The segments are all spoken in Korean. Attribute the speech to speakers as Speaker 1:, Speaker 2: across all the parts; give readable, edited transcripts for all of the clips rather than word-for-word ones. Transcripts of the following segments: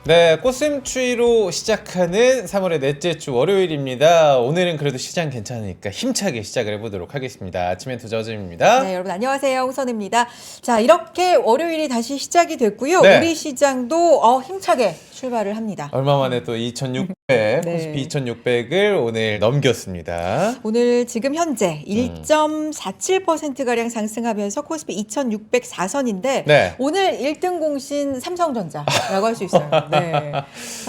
Speaker 1: 네, 꽃샘추위로 시작하는 3월의 넷째 주 월요일입니다. 오늘은 그래도 시장 괜찮으니까 힘차게 시작을 해보도록 하겠습니다. 아침 멘트 저점입니다.
Speaker 2: 네, 여러분 안녕하세요. 홍선입니다. 자, 이렇게 월요일이 다시 시작이 됐고요.
Speaker 1: 네.
Speaker 2: 우리 시장도 힘차게 출발을 합니다.
Speaker 1: 얼마 만에 또 2600,
Speaker 2: 네.
Speaker 1: 코스피 2600을 오늘 넘겼습니다.
Speaker 2: 오늘 지금 현재 1.47%가량 상승하면서 코스피 2604선인데
Speaker 1: 네.
Speaker 2: 오늘 1등 공신 삼성전자라고 할 수 있어요. 네.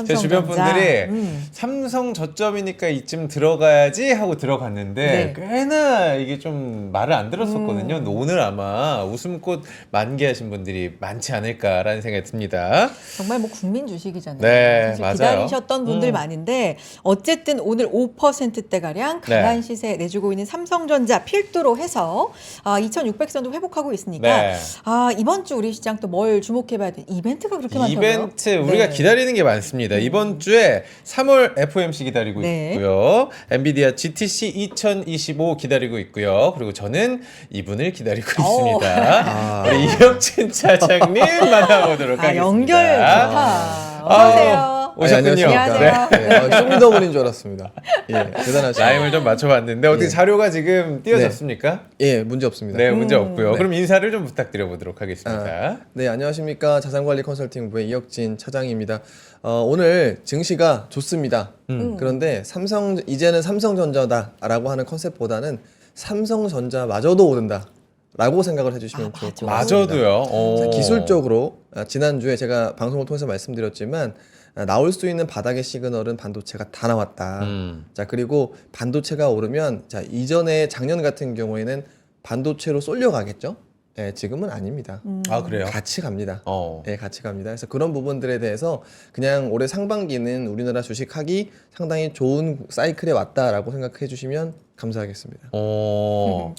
Speaker 1: 제 주변 분들이
Speaker 2: 음.
Speaker 1: 삼성 저점이니까 이쯤 들어가야지 하고 들어갔는데
Speaker 2: 네.
Speaker 1: 꽤나 이게 좀 말을 안 들었었거든요. 오늘 아마 웃음꽃 만개하신 분들이 많지 않을까라는 생각이 듭니다.
Speaker 2: 정말 뭐 국민 주식이잖아요.
Speaker 1: 네,
Speaker 2: 사실
Speaker 1: 맞아요.
Speaker 2: 기다리셨던 분들 많은데 어쨌든 오늘 5%대가량 강한 시세 내주고 있는 삼성전자 필두로 해서 2600선도 회복하고 있으니까
Speaker 1: 네.
Speaker 2: 이번 주 우리 시장 또 뭘 주목해봐야 돼? 이벤트가 그렇게 많다고요?
Speaker 1: 이벤트 우리가
Speaker 2: 네.
Speaker 1: 기다리는 게 많습니다. 이번 주에 3월 FOMC 기다리고
Speaker 2: 네.
Speaker 1: 있고요. 엔비디아 GTC 2025 기다리고 있고요. 그리고 저는 이분을 기다리고 있습니다. 우리 이혁진 차장님 만나보도록 하겠습니다.
Speaker 2: 연결 좋다. 어서오세요.
Speaker 1: 오셨군요.
Speaker 2: 안녕하세요.
Speaker 1: 네.
Speaker 3: 쇼미더머니인 줄 알았습니다. 예, 대단하시죠.
Speaker 1: 라임을 좀 맞춰봤는데 어떻게
Speaker 3: 예.
Speaker 1: 자료가 지금 띄워졌습니까?
Speaker 3: 예, 문제 없습니다.
Speaker 1: 네, 문제 없고요.
Speaker 3: 네.
Speaker 1: 그럼 인사를 좀 부탁드려 보도록 하겠습니다.
Speaker 3: 네, 안녕하십니까. 자산관리 컨설팅부의 이혁진 차장입니다. 오늘 증시가 좋습니다. 그런데 이제는 삼성전자다라고 하는 컨셉보다는 삼성전자마저도 오른다. 라고 생각을 해주시면 좋을 것 같습니다.
Speaker 1: 마저도요.
Speaker 3: 자, 기술적으로 지난주에 제가 방송을 통해서 말씀드렸지만 나올 수 있는 바닥의 시그널은 반도체가 다 나왔다. 자, 그리고 반도체가 오르면 자, 이전에 작년 같은 경우에는 반도체로 쏠려가겠죠? 예, 지금은 아닙니다.
Speaker 1: 아, 그래요?
Speaker 3: 같이 갑니다.
Speaker 1: 어.
Speaker 3: 예, 같이 갑니다. 그래서 그런 부분들에 대해서 그냥 올해 상반기는 우리나라 주식하기 상당히 좋은 사이클에 왔다라고 생각해 주시면 감사하겠습니다.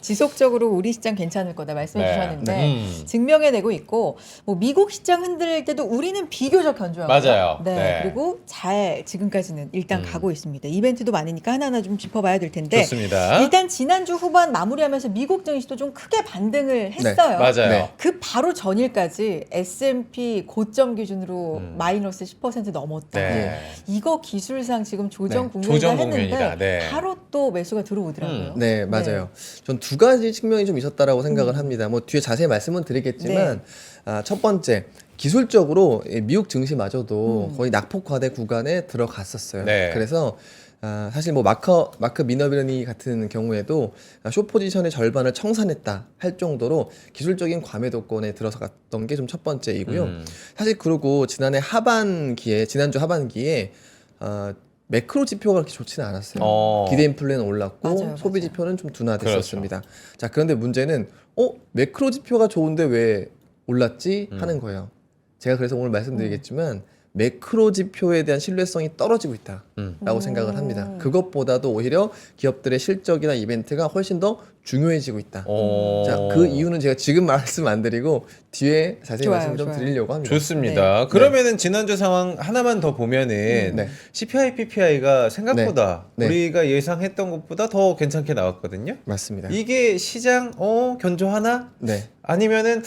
Speaker 2: 지속적으로 우리 시장 괜찮을 거다 말씀해
Speaker 1: 네.
Speaker 2: 주셨는데 증명해내고 있고 뭐 미국 시장 흔들릴 때도 우리는 비교적 견조하고
Speaker 1: 맞아요.
Speaker 2: 네.
Speaker 1: 네.
Speaker 2: 그리고 잘 지금까지는 일단 가고 있습니다. 이벤트도 많으니까 하나하나 좀 짚어봐야 될 텐데
Speaker 1: 좋습니다.
Speaker 2: 일단 지난주 후반 마무리하면서 미국 증시도 좀 크게 반등을 했어요.
Speaker 1: 맞아요.
Speaker 3: 네.
Speaker 2: 그 바로 전일까지 S&P 고점 기준으로 마이너스 10% 넘었다.
Speaker 1: 네.
Speaker 2: 이거 기술상 지금 조정
Speaker 3: 네.
Speaker 2: 국면이다
Speaker 1: 조정
Speaker 2: 했는데
Speaker 1: 국면이다. 네.
Speaker 2: 바로 또 매수가 들어오더라고요.
Speaker 3: 네, 맞아요. 전 두 가지 측면이 좀 있었다라고 생각을 합니다. 뭐 뒤에 자세히 말씀은 드리겠지만 첫 번째 기술적으로 미국 증시마저도 거의 낙폭과대 구간에 들어갔었어요.
Speaker 1: 네.
Speaker 3: 그래서 사실 뭐 마크 미너비니 같은 경우에도 숏 포지션의 절반을 청산했다 할 정도로 기술적인 과매도권에 들어갔던 게 좀 첫 번째이고요. 사실 그리고 지난주 하반기에 매크로 지표가 그렇게 좋지는 않았어요. 기대 인플레는 올랐고
Speaker 2: 맞아요,
Speaker 3: 소비
Speaker 2: 맞아요.
Speaker 3: 지표는 좀 둔화됐었습니다. 자, 그런데 문제는 매크로 지표가 좋은데 왜 올랐지 하는 거예요. 제가 그래서 오늘 말씀드리겠지만 매크로 지표에 대한 신뢰성이 떨어지고 있다라고 생각을 합니다. 그것보다도 오히려 기업들의 실적이나 이벤트가 훨씬 더 중요해지고 있다. 자, 그 이유는 제가 지금 말씀 안 드리고 뒤에 자세히
Speaker 2: 좋아요,
Speaker 3: 말씀 좀
Speaker 2: 좋아요.
Speaker 3: 드리려고 합니다.
Speaker 1: 좋습니다. 그러면은 지난주 상황 하나만 더 보면은
Speaker 3: 네.
Speaker 1: CPI, PPI가 생각보다
Speaker 3: 네.
Speaker 1: 우리가 예상했던 것보다 더 괜찮게 나왔거든요.
Speaker 3: 맞습니다.
Speaker 1: 이게 시장 견조하나?
Speaker 3: 네.
Speaker 1: 아니면은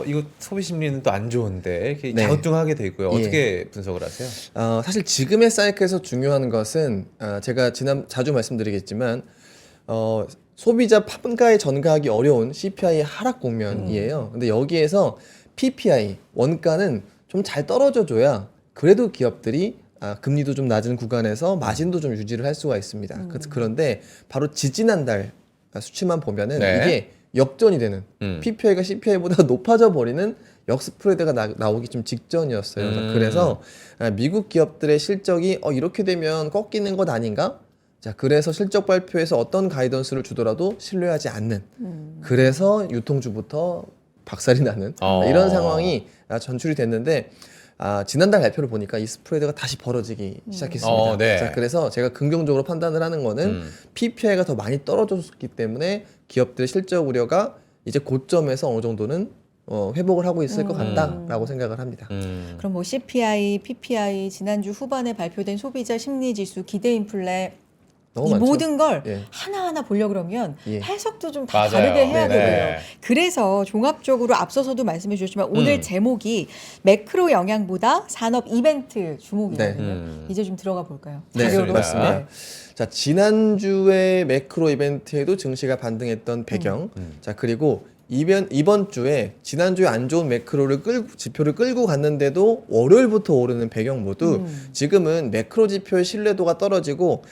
Speaker 1: 이거 소비 심리는 또 안 좋은데 이렇게
Speaker 3: 네.
Speaker 1: 갸우뚱하게 돼 있고요.
Speaker 3: 예.
Speaker 1: 어떻게 분석을 하세요?
Speaker 3: 사실 지금의 사이클에서 중요한 것은 제가 자주 말씀드리겠지만 소비자 판가에 전가하기 어려운 CPI의 하락 국면이에요. 근데 여기에서 PPI 원가는 좀 잘 떨어져줘야 그래도 기업들이 금리도 좀 낮은 구간에서 마진도 좀 유지를 할 수가 있습니다. 그런데 바로 지지난달 수치만 보면은
Speaker 1: 네.
Speaker 3: 이게 역전이 되는 PPI가 CPI보다 높아져 버리는 역스프레드가 나오기 좀 직전이었어요. 그래서 미국 기업들의 실적이 이렇게 되면 꺾이는 것 아닌가? 자, 그래서 실적 발표에서 어떤 가이던스를 주더라도 신뢰하지 않는. 그래서 유통주부터 박살이 나는 이런 상황이 전출이 됐는데 지난달 발표를 보니까 이 스프레드가 다시 벌어지기 시작했습니다.
Speaker 1: 네.
Speaker 3: 자, 그래서 제가 긍정적으로 판단을 하는 거는 PPI가 더 많이 떨어졌기 때문에 기업들의 실적 우려가 이제 고점에서 어느 정도는 회복을 하고 있을 것 같다라고 생각을 합니다.
Speaker 2: 그럼 뭐 CPI, PPI 지난주 후반에 발표된 소비자 심리지수, 기대 인플레
Speaker 3: 너무
Speaker 2: 이
Speaker 3: 많죠.
Speaker 2: 모든 걸
Speaker 3: 예.
Speaker 2: 하나하나 보려고 그러면
Speaker 3: 예.
Speaker 2: 해석도 좀 다
Speaker 1: 맞아요.
Speaker 2: 다르게 해야
Speaker 1: 네네.
Speaker 2: 되고요. 그래서 종합적으로 앞서서도 말씀해 주셨지만 오늘 제목이 매크로 영향보다 산업 이벤트 주목이거든요.
Speaker 1: 네.
Speaker 2: 이제 좀 들어가 볼까요?
Speaker 3: 네,
Speaker 2: 자료로.
Speaker 3: 맞습니다.
Speaker 2: 네.
Speaker 3: 자, 지난주에 매크로 이벤트에도 증시가 반등했던 배경. 자, 그리고 이번 주에 지난주에 안 좋은 매크로를 지표를 끌고 갔는데도 월요일부터 오르는 배경 모두 지금은 매크로 지표의 신뢰도가 떨어지고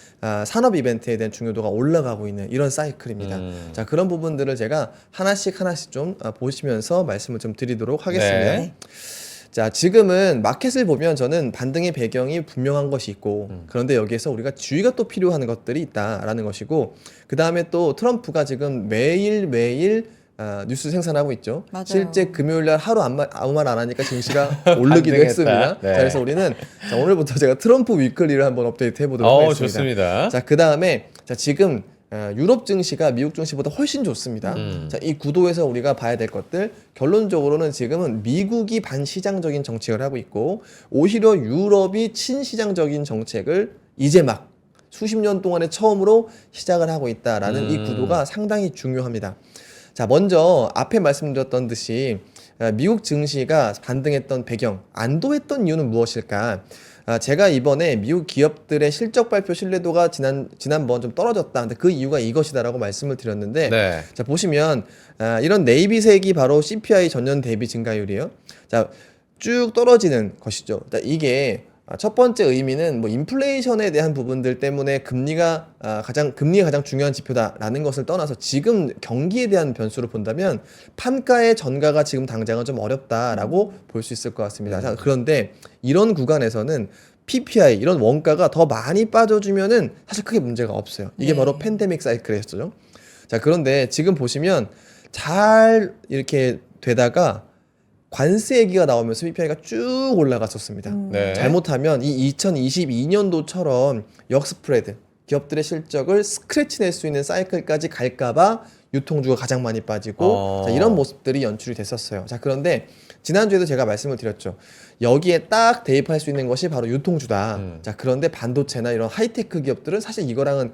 Speaker 3: 산업 이벤트에 대한 중요도가 올라가고 있는 이런 사이클입니다. 자, 그런 부분들을 제가 하나씩 좀 보시면서 말씀을 좀 드리도록 하겠습니다.
Speaker 1: 네.
Speaker 3: 자, 지금은 마켓을 보면 저는 반등의 배경이 분명한 것이 있고 그런데 여기에서 우리가 주의가 또 필요한 것들이 있다라는 것이고 그 다음에 또 트럼프가 지금 매일 뉴스 생산하고 있죠.
Speaker 2: 맞아요.
Speaker 3: 실제 금요일 날 하루 아무 말 안 하니까 증시가 오르기도
Speaker 1: 반등했다.
Speaker 3: 했습니다.
Speaker 1: 네.
Speaker 3: 자, 그래서 우리는 자, 오늘부터 제가 트럼프 위클리를 한번 업데이트 해보도록 하겠습니다.
Speaker 1: 좋습니다.
Speaker 3: 자, 그 다음에 자, 지금 유럽 증시가 미국 증시보다 훨씬 좋습니다. 자, 이 구도에서 우리가 봐야 될 것들 결론적으로는 지금은 미국이 반시장적인 정책을 하고 있고 오히려 유럽이 친시장적인 정책을 이제 막 수십 년 동안에 처음으로 시작을 하고 있다라는 이 구도가 상당히 중요합니다. 자, 먼저 앞에 말씀드렸던 듯이 미국 증시가 반등했던 배경, 안도했던 이유는 무엇일까? 제가 이번에 미국 기업들의 실적 발표 신뢰도가 지난번 좀 떨어졌다. 근데 그 이유가 이것이다라고 말씀을 드렸는데,
Speaker 1: 네.
Speaker 3: 자, 보시면 이런 네이비색이 바로 CPI 전년 대비 증가율이에요. 자, 쭉 떨어지는 것이죠. 이게 첫 번째 의미는 뭐 인플레이션에 대한 부분들 때문에 금리가 가장 중요한 지표다라는 것을 떠나서 지금 경기에 대한 변수로 본다면 판가의 전가가 지금 당장은 좀 어렵다라고 볼 수 있을 것 같습니다. 자, 그런데 이런 구간에서는 PPI 이런 원가가 더 많이 빠져주면은 사실 크게 문제가 없어요. 이게
Speaker 2: 네.
Speaker 3: 바로 팬데믹 사이클이었죠. 자, 그런데 지금 보시면 잘 이렇게 되다가 관세 얘기가 나오면서 PPI가 쭉 올라갔었습니다.
Speaker 1: 네.
Speaker 3: 잘못하면 이 2022년도처럼 역스프레드 기업들의 실적을 스크래치 낼 수 있는 사이클까지 갈까봐 유통주가 가장 많이 빠지고 자, 이런 모습들이 연출이 됐었어요. 자, 그런데 지난주에도 제가 말씀을 드렸죠. 여기에 딱 대입할 수 있는 것이 바로 유통주다. 자, 그런데 반도체나 이런 하이테크 기업들은 사실 이거랑은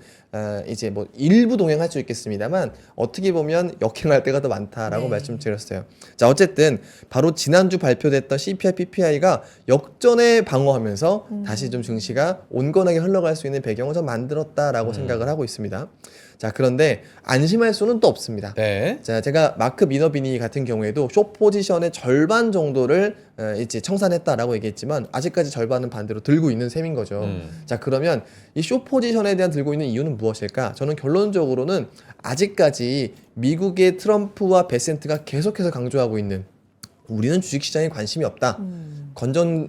Speaker 3: 이제 뭐 일부 동행할 수 있겠습니다만 어떻게 보면 역행할 때가 더 많다라고
Speaker 2: 네.
Speaker 3: 말씀드렸어요. 자, 어쨌든 바로 지난주 발표됐던 CPI, PPI가 역전에 방어하면서 다시 좀 증시가 온건하게 흘러갈 수 있는 배경을 좀 만들었다라고 생각을 하고 있습니다. 자, 그런데 안심할 수는 또 없습니다.
Speaker 1: 네.
Speaker 3: 자, 제가 마크 미너비니 같은 경우에도 숏 포지션의 절반 정도를 이제 청산했다라고 얘기했지만 아직까지 절반은 반대로 들고 있는 셈인 거죠. 자, 그러면 이 숏 포지션에 대한 들고 있는 이유는 무엇일까? 저는 결론적으로는 아직까지 미국의 트럼프와 베센트가 계속해서 강조하고 있는 우리는 주식시장에 관심이 없다.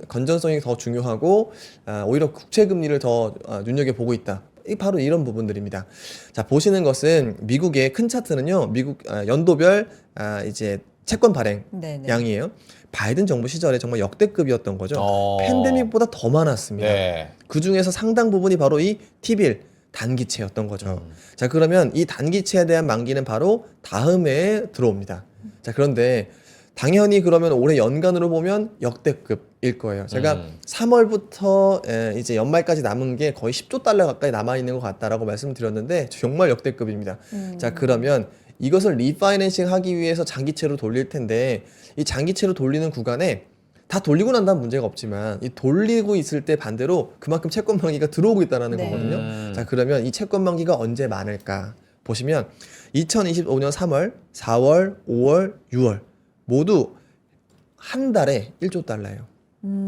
Speaker 3: 건전성이 더 중요하고 오히려 국채금리를 더 눈여겨보고 있다. 바로 이런 부분들입니다. 자, 보시는 것은 미국의 큰 차트는요. 미국 연도별 이제 채권 발행
Speaker 2: 네네.
Speaker 3: 양이에요. 바이든 정부 시절에 정말 역대급이었던 거죠. 팬데믹보다 더 많았습니다.
Speaker 1: 네.
Speaker 3: 그 중에서 상당 부분이 바로 이 T빌 단기채였던 거죠. 자, 그러면 이 단기채에 대한 만기는 바로 다음 해에 들어옵니다. 자, 그런데 당연히 그러면 올해 연간으로 보면 역대급일 거예요. 제가 3월부터 이제 연말까지 남은 게 거의 10조 달러 가까이 남아 있는 것 같다라고 말씀드렸는데 정말 역대급입니다. 자, 그러면 이것을 리파이낸싱 하기 위해서 장기채로 돌릴 텐데 이 장기채로 돌리는 구간에 다 돌리고 난 다음 문제가 없지만 이 돌리고 있을 때 반대로 그만큼 채권 만기가 들어오고 있다는
Speaker 2: 네.
Speaker 3: 거거든요. 자, 그러면 이 채권 만기가 언제 많을까 보시면 2025년 3월, 4월, 5월, 6월 모두 한 달에 1조 달러예요.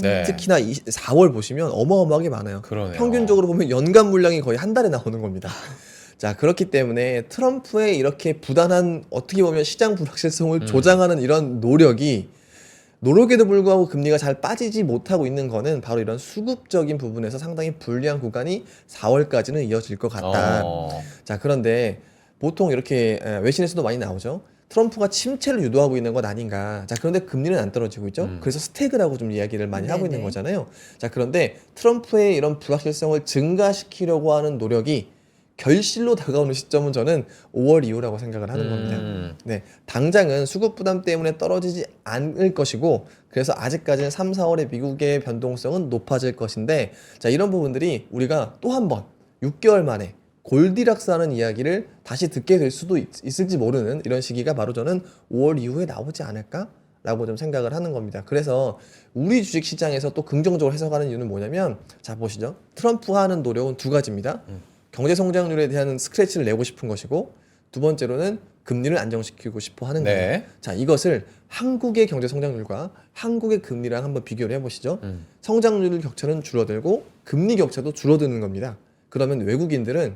Speaker 1: 네.
Speaker 3: 특히나 4월 보시면 어마어마하게 많아요.
Speaker 1: 그러네요.
Speaker 3: 평균적으로 보면 연간 물량이 거의 한 달에 나오는 겁니다. 자, 그렇기 때문에 트럼프의 이렇게 부단한 어떻게 보면 시장 불확실성을 조장하는 이런 노력에도 불구하고 금리가 잘 빠지지 못하고 있는 거는 바로 이런 수급적인 부분에서 상당히 불리한 구간이 4월까지는 이어질 것 같다. 자, 그런데 보통 이렇게 외신에서도 많이 나오죠. 트럼프가 침체를 유도하고 있는 것 아닌가. 자, 그런데 금리는 안 떨어지고 있죠. 그래서 스태그라고 좀 이야기를 많이 하고 있는 거잖아요. 자, 그런데 트럼프의 이런 불확실성을 증가시키려고 하는 노력이 결실로 다가오는 시점은 저는 5월 이후라고 생각을 하는 겁니다. 네, 당장은 수급 부담 때문에 떨어지지 않을 것이고 그래서 아직까지는 3, 4월에 미국의 변동성은 높아질 것인데 자, 이런 부분들이 우리가 또 한 번 6개월 만에 골디락스하는 이야기를 다시 듣게 될 수도 있을지 모르는 이런 시기가 바로 저는 5월 이후에 나오지 않을까라고 좀 생각을 하는 겁니다. 그래서 우리 주식 시장에서 또 긍정적으로 해석하는 이유는 뭐냐면 자 보시죠. 트럼프가 하는 노력은 두 가지입니다. 경제 성장률에 대한 스크래치를 내고 싶은 것이고 두 번째로는 금리를 안정시키고 싶어 하는 거예요.
Speaker 1: 네.
Speaker 3: 자 이것을 한국의 경제 성장률과 한국의 금리랑 한번 비교를 해보시죠. 성장률 격차는 줄어들고 금리 격차도 줄어드는 겁니다. 그러면 외국인들은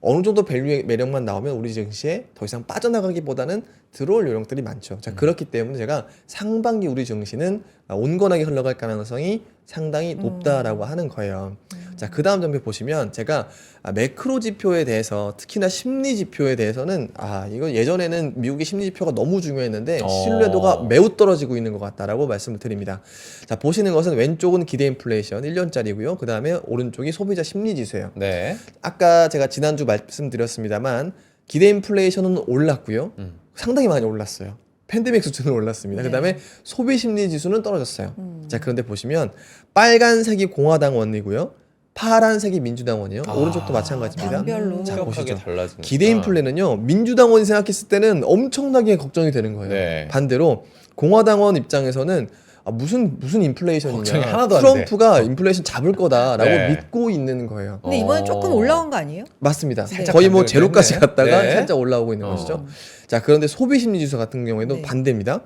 Speaker 3: 어느 정도 밸류의 매력만 나오면 우리 증시에 더 이상 빠져나가기보다는 들어올 요령들이 많죠. 자 그렇기 때문에 제가 상반기 우리 증시는 온건하게 흘러갈 가능성이 상당히 높다라고 하는 거예요. 자, 그 다음 점에 보시면 제가 매크로 지표에 대해서 특히나 심리 지표에 대해서는 이거 예전에는 미국의 심리 지표가 너무 중요했는데 신뢰도가 매우 떨어지고 있는 것 같다라고 말씀을 드립니다. 자, 보시는 것은 왼쪽은 기대 인플레이션 1년짜리고요. 그 다음에 오른쪽이 소비자 심리 지수예요.
Speaker 1: 네.
Speaker 3: 아까 제가 지난주 말씀드렸습니다만 기대 인플레이션은 올랐고요. 상당히 많이 올랐어요. 팬데믹 수준은 올랐습니다.
Speaker 2: 네.
Speaker 3: 그다음에 소비 심리 지수는 떨어졌어요. 자, 그런데 보시면 빨간색이 공화당원이고요. 파란색이 민주당원이요. 오른쪽도 마찬가지입니다.
Speaker 2: 당별로.
Speaker 3: 자,
Speaker 1: 심각하게
Speaker 3: 보시죠.
Speaker 1: 달라집니다.
Speaker 3: 기대 인플레는요. 민주당원이 생각했을 때는 엄청나게 걱정이 되는 거예요.
Speaker 1: 네.
Speaker 3: 반대로 공화당원 입장에서는 무슨 인플레이션이냐.
Speaker 1: 걱정이 하나도 안
Speaker 3: 트럼프가 인플레이션 잡을 거다라고
Speaker 1: 네.
Speaker 3: 믿고 있는 거예요.
Speaker 2: 근데 이번에 조금 올라온 거 아니에요?
Speaker 3: 맞습니다.
Speaker 1: 살짝
Speaker 3: 거의 뭐
Speaker 1: 반등을
Speaker 3: 제로까지
Speaker 1: 했네.
Speaker 3: 갔다가
Speaker 1: 네.
Speaker 3: 살짝 올라오고 있는 것이죠. 자, 그런데 소비 심리 지수 같은 경우에도
Speaker 2: 네.
Speaker 3: 반대입니다.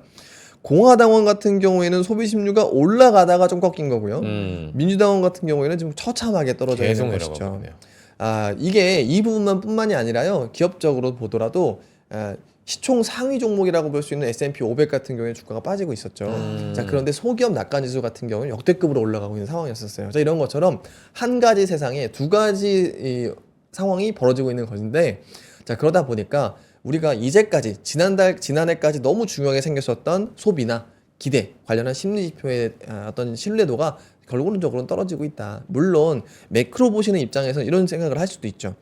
Speaker 3: 공화당원 같은 경우에는 소비 심리가 올라가다가 좀 꺾인 거고요. 민주당원 같은 경우에는 지금 처참하게 떨어져
Speaker 1: 계속
Speaker 3: 있는
Speaker 1: 내려가고
Speaker 3: 것이죠.
Speaker 1: 있네요.
Speaker 3: 이게 이 부분만뿐만이 아니라요. 기업적으로 보더라도 시총 상위 종목이라고 볼 수 있는 S&P 500 같은 경우에 주가가 빠지고 있었죠. 자, 그런데 소기업 낙관지수 같은 경우는 역대급으로 올라가고 있는 상황이었었어요. 자, 이런 것처럼 한 가지 세상에 두 가지 이 상황이 벌어지고 있는 것인데, 자, 그러다 보니까 우리가 이제까지 지난해까지 너무 중요하게 생겼었던 소비나 기대 관련한 심리 지표의 어떤 신뢰도가 결론적으로는 떨어지고 있다. 물론 매크로 보시는 입장에서 이런 생각을 할 수도 있죠.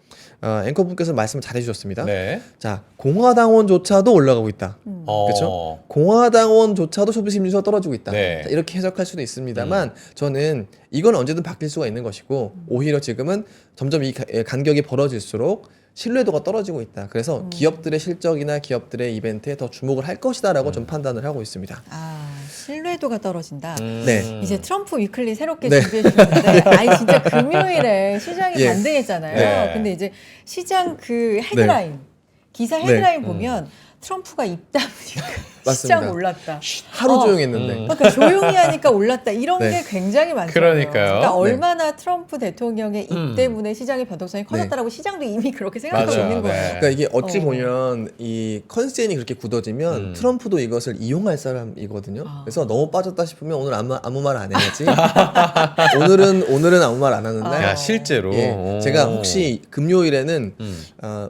Speaker 3: 앵커분께서 말씀을 잘 해주셨습니다.
Speaker 1: 네.
Speaker 3: 자, 공화당원조차도 올라가고 있다. 그렇죠? 공화당원조차도 소비 심리가 떨어지고 있다.
Speaker 1: 네.
Speaker 3: 자, 이렇게 해석할 수도 있습니다만 저는 이건 언제든 바뀔 수가 있는 것이고 오히려 지금은 점점 이 간격이 벌어질수록 신뢰도가 떨어지고 있다. 그래서 기업들의 실적이나 기업들의 이벤트에 더 주목을 할 것이다라고 좀 판단을 하고 있습니다.
Speaker 2: 신뢰도가 떨어진다.
Speaker 3: 네.
Speaker 2: 이제 트럼프 위클리 새롭게
Speaker 3: 네.
Speaker 2: 준비해 주셨는데, 진짜 금요일에 시장이
Speaker 3: 예.
Speaker 2: 반등했잖아요.
Speaker 1: 네.
Speaker 2: 근데 이제 시장 그 헤드라인, 기사 헤드라인 보면 트럼프가 입다무니까 시장
Speaker 3: 맞습니다.
Speaker 2: 올랐다.
Speaker 3: 하루 조용했는데.
Speaker 2: 그러니까 조용히 하니까 올랐다. 이런
Speaker 3: 네.
Speaker 2: 게 굉장히 많죠.
Speaker 1: 그러니까요.
Speaker 2: 그러니까
Speaker 3: 네.
Speaker 2: 얼마나 트럼프 대통령의 입 때문에 시장의 변동성이 커졌다라고 시장도 이미 그렇게 생각하고
Speaker 1: 맞아요.
Speaker 2: 있는 거예요.
Speaker 1: 네.
Speaker 3: 그러니까 이게 어찌 보면 이 컨센이 그렇게 굳어지면 트럼프도 이것을 이용할 사람이거든요. 그래서 너무 빠졌다 싶으면 오늘 아무 말 안 해야지. 오늘은 아무 말 안 하는 날.
Speaker 1: 야, 실제로.
Speaker 3: 예, 제가 혹시 금요일에는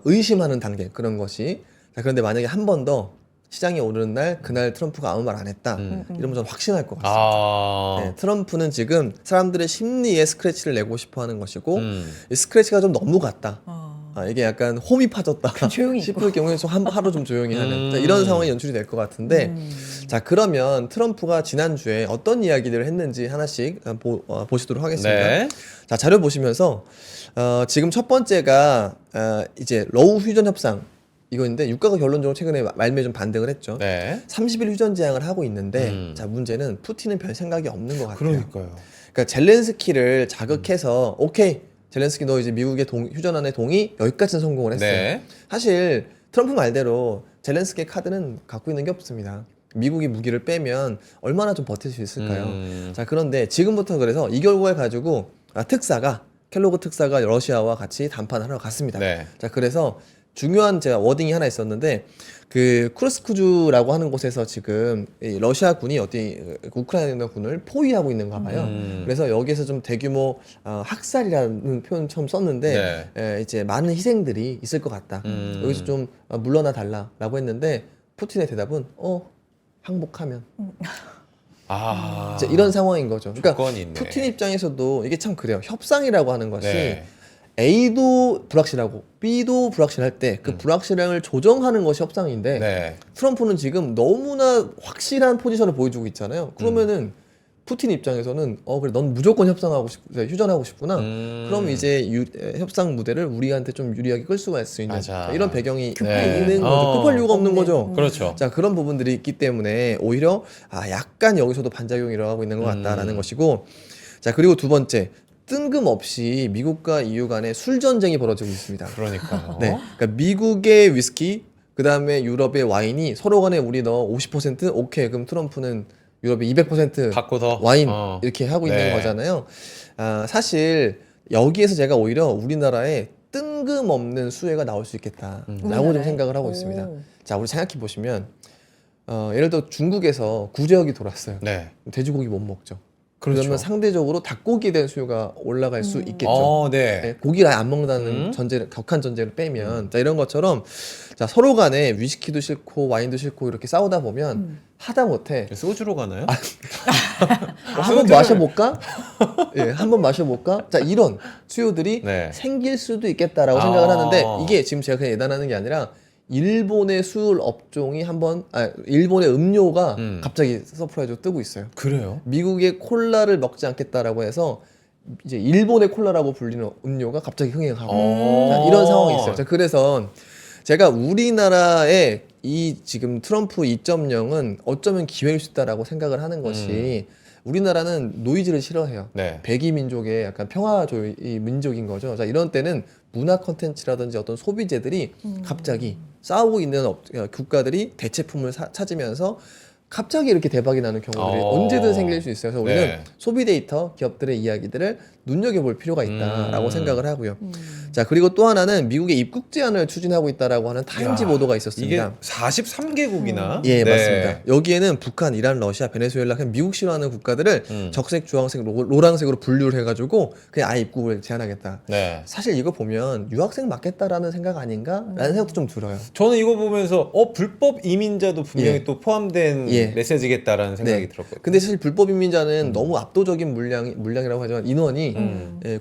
Speaker 3: 의심하는 단계 그런 것이. 자, 그런데 만약에 한 번 더 시장이 오르는 날 그날 트럼프가 아무 말 안 했다. 이러면 저는 확신할 것 같습니다. 네, 트럼프는 지금 사람들의 심리에 스크래치를 내고 싶어 하는 것이고 이 스크래치가 좀 너무 갔다. 이게 약간 홈이 파졌다
Speaker 2: 조용히
Speaker 3: 싶을 경우에 좀 하루 좀 조용히 하는 자, 이런 상황이 연출이 될 것 같은데 자, 그러면 트럼프가 지난주에 어떤 이야기들을 했는지 하나씩 보시도록 하겠습니다.
Speaker 1: 네.
Speaker 3: 자, 자료 보시면서 지금 첫 번째가 이제 러우 휴전 협상 이거인데 유가가 결론적으로 최근에 말미에 좀 반등을 했죠.
Speaker 1: 네.
Speaker 3: 30일 휴전 제한을 하고 있는데 자, 문제는 푸틴은 별 생각이 없는 것 같아요.
Speaker 1: 그러니까요.
Speaker 3: 그러니까 젤렌스키를 자극해서 오케이 젤렌스키 너 이제 미국의 휴전안에 동의 여기까지는 성공을 했어요.
Speaker 1: 네.
Speaker 3: 사실 트럼프 말대로 젤렌스키의 카드는 갖고 있는 게 없습니다. 미국이 무기를 빼면 얼마나 좀 버틸 수 있을까요? 자, 그런데 지금부터 그래서 이 결과를 가지고 켈로그 특사가 러시아와 같이 담판하러 갔습니다.
Speaker 1: 네.
Speaker 3: 자, 그래서 중요한 제가 워딩이 하나 있었는데 그 쿠르스크주라고 하는 곳에서 지금 이 러시아 군이 우크라이나 군을 포위하고 있는가 봐요. 그래서 여기에서 좀 대규모 학살이라는 표현 처음 썼는데 이제 많은 희생들이 있을 것 같다. 여기서 좀 물러나 달라라고 했는데 푸틴의 대답은 항복하면 이제 이런 상황인 거죠. 그러니까
Speaker 1: 조건이 있네.
Speaker 3: 푸틴 입장에서도 이게 참 그래요. 협상이라고 하는 것이
Speaker 1: 네.
Speaker 3: A도 불확실하고 B도 불확실할 때 그 불확실함을 조정하는 것이 협상인데
Speaker 1: 네.
Speaker 3: 트럼프는 지금 너무나 확실한 포지션을 보여주고 있잖아요. 그러면은 푸틴 입장에서는 그래 넌 무조건 휴전하고 싶구나. 그럼 이제 협상 무대를 우리한테 좀 유리하게 끌 수가 있을 수 있는
Speaker 1: 맞아.
Speaker 3: 이런 배경이
Speaker 1: 네.
Speaker 3: 있는 거죠. 급할 이유가 없는
Speaker 2: 없네.
Speaker 3: 거죠.
Speaker 1: 그렇죠.
Speaker 3: 자, 그런 부분들이 있기 때문에 오히려 약간 여기서도 반작용이 일어나고 있는 것 같다라는 것이고, 자, 그리고 두 번째, 뜬금없이 미국과 EU 간에 술 전쟁이 벌어지고 있습니다.
Speaker 1: 그러니까요.
Speaker 3: 네, 그러니까 미국의 위스키, 그 다음에 유럽의 와인이 서로 간에 우리 너 50% 오케이, 그럼 트럼프는 유럽에 200%
Speaker 1: 갖고 더
Speaker 3: 와인 이렇게 하고
Speaker 1: 네.
Speaker 3: 있는 거잖아요. 사실 여기에서 제가 오히려 우리나라에 뜬금없는 수혜가 나올 수 있겠다라고 좀
Speaker 2: 우리나라에?
Speaker 3: 생각을 하고 있습니다.
Speaker 2: 오.
Speaker 3: 자, 우리 생각해 보시면 예를 들어 중국에서 구제역이 돌았어요.
Speaker 1: 네.
Speaker 3: 돼지고기 못 먹죠.
Speaker 1: 그렇죠.
Speaker 3: 그러면 상대적으로 닭고기에 대한 수요가 올라갈 수 있겠죠.
Speaker 1: 네.
Speaker 3: 네, 고기를 아예 안 먹는다는 전제를, 격한 전제를 빼면 자, 이런 것처럼 자, 서로 간에 위스키도 싫고 와인도 싫고 이렇게 싸우다 보면 하다못해
Speaker 1: 소주로 가나요?
Speaker 3: 한번 마셔볼까? 예, 한번 마셔볼까? 자, 이런 수요들이
Speaker 1: 네.
Speaker 3: 생길 수도 있겠다라고 생각을 하는데, 이게 지금 제가 그냥 예단하는 게 아니라 일본의 술 업종이 일본의 음료가 갑자기 서프라이즈로 뜨고 있어요.
Speaker 1: 그래요?
Speaker 3: 미국의 콜라를 먹지 않겠다라고 해서 이제 일본의 콜라라고 불리는 음료가 갑자기 흥행하고 자, 이런 상황이 있어요. 자, 그래서 제가 우리나라의 이 지금 트럼프 2.0은 어쩌면 기회일 수 있다라고 생각을 하는 것이, 우리나라는 노이즈를 싫어해요.
Speaker 1: 네.
Speaker 3: 백이 민족의 약간 평화주의 민족인 거죠. 자, 이런 때는 문화 콘텐츠라든지 어떤 소비재들이 갑자기 싸우고 있는 국가들이 대체품을 찾으면서 갑자기 이렇게 대박이 나는 경우들이 언제든 생길 수 있어요. 그래서 우리는
Speaker 1: 네.
Speaker 3: 소비 데이터, 기업들의 이야기들을 눈여겨볼 필요가 있다라고 생각을 하고요. 자, 그리고 또 하나는 미국의 입국 제한을 추진하고 있다라고 하는 타임지 보도가 있었습니다.
Speaker 1: 이게 43개국이나?
Speaker 3: 예, 맞습니다. 여기에는 북한, 이란, 러시아, 베네수엘라, 그냥 미국 싫어하는 국가들을 적색, 주황색, 노란색으로 분류를 해가지고 그냥 아예 입국을 제한하겠다.
Speaker 1: 네.
Speaker 3: 사실 이거 보면 유학생 맞겠다라는 생각 아닌가라는 생각도 좀 들어요.
Speaker 1: 저는 이거 보면서 불법 이민자도 분명히
Speaker 3: 예.
Speaker 1: 또 포함된
Speaker 3: 예.
Speaker 1: 메시지겠다라는 생각이
Speaker 3: 네.
Speaker 1: 들었거든요.
Speaker 3: 근데 사실 불법 이민자는 너무 압도적인 물량이라고 하지만 인원이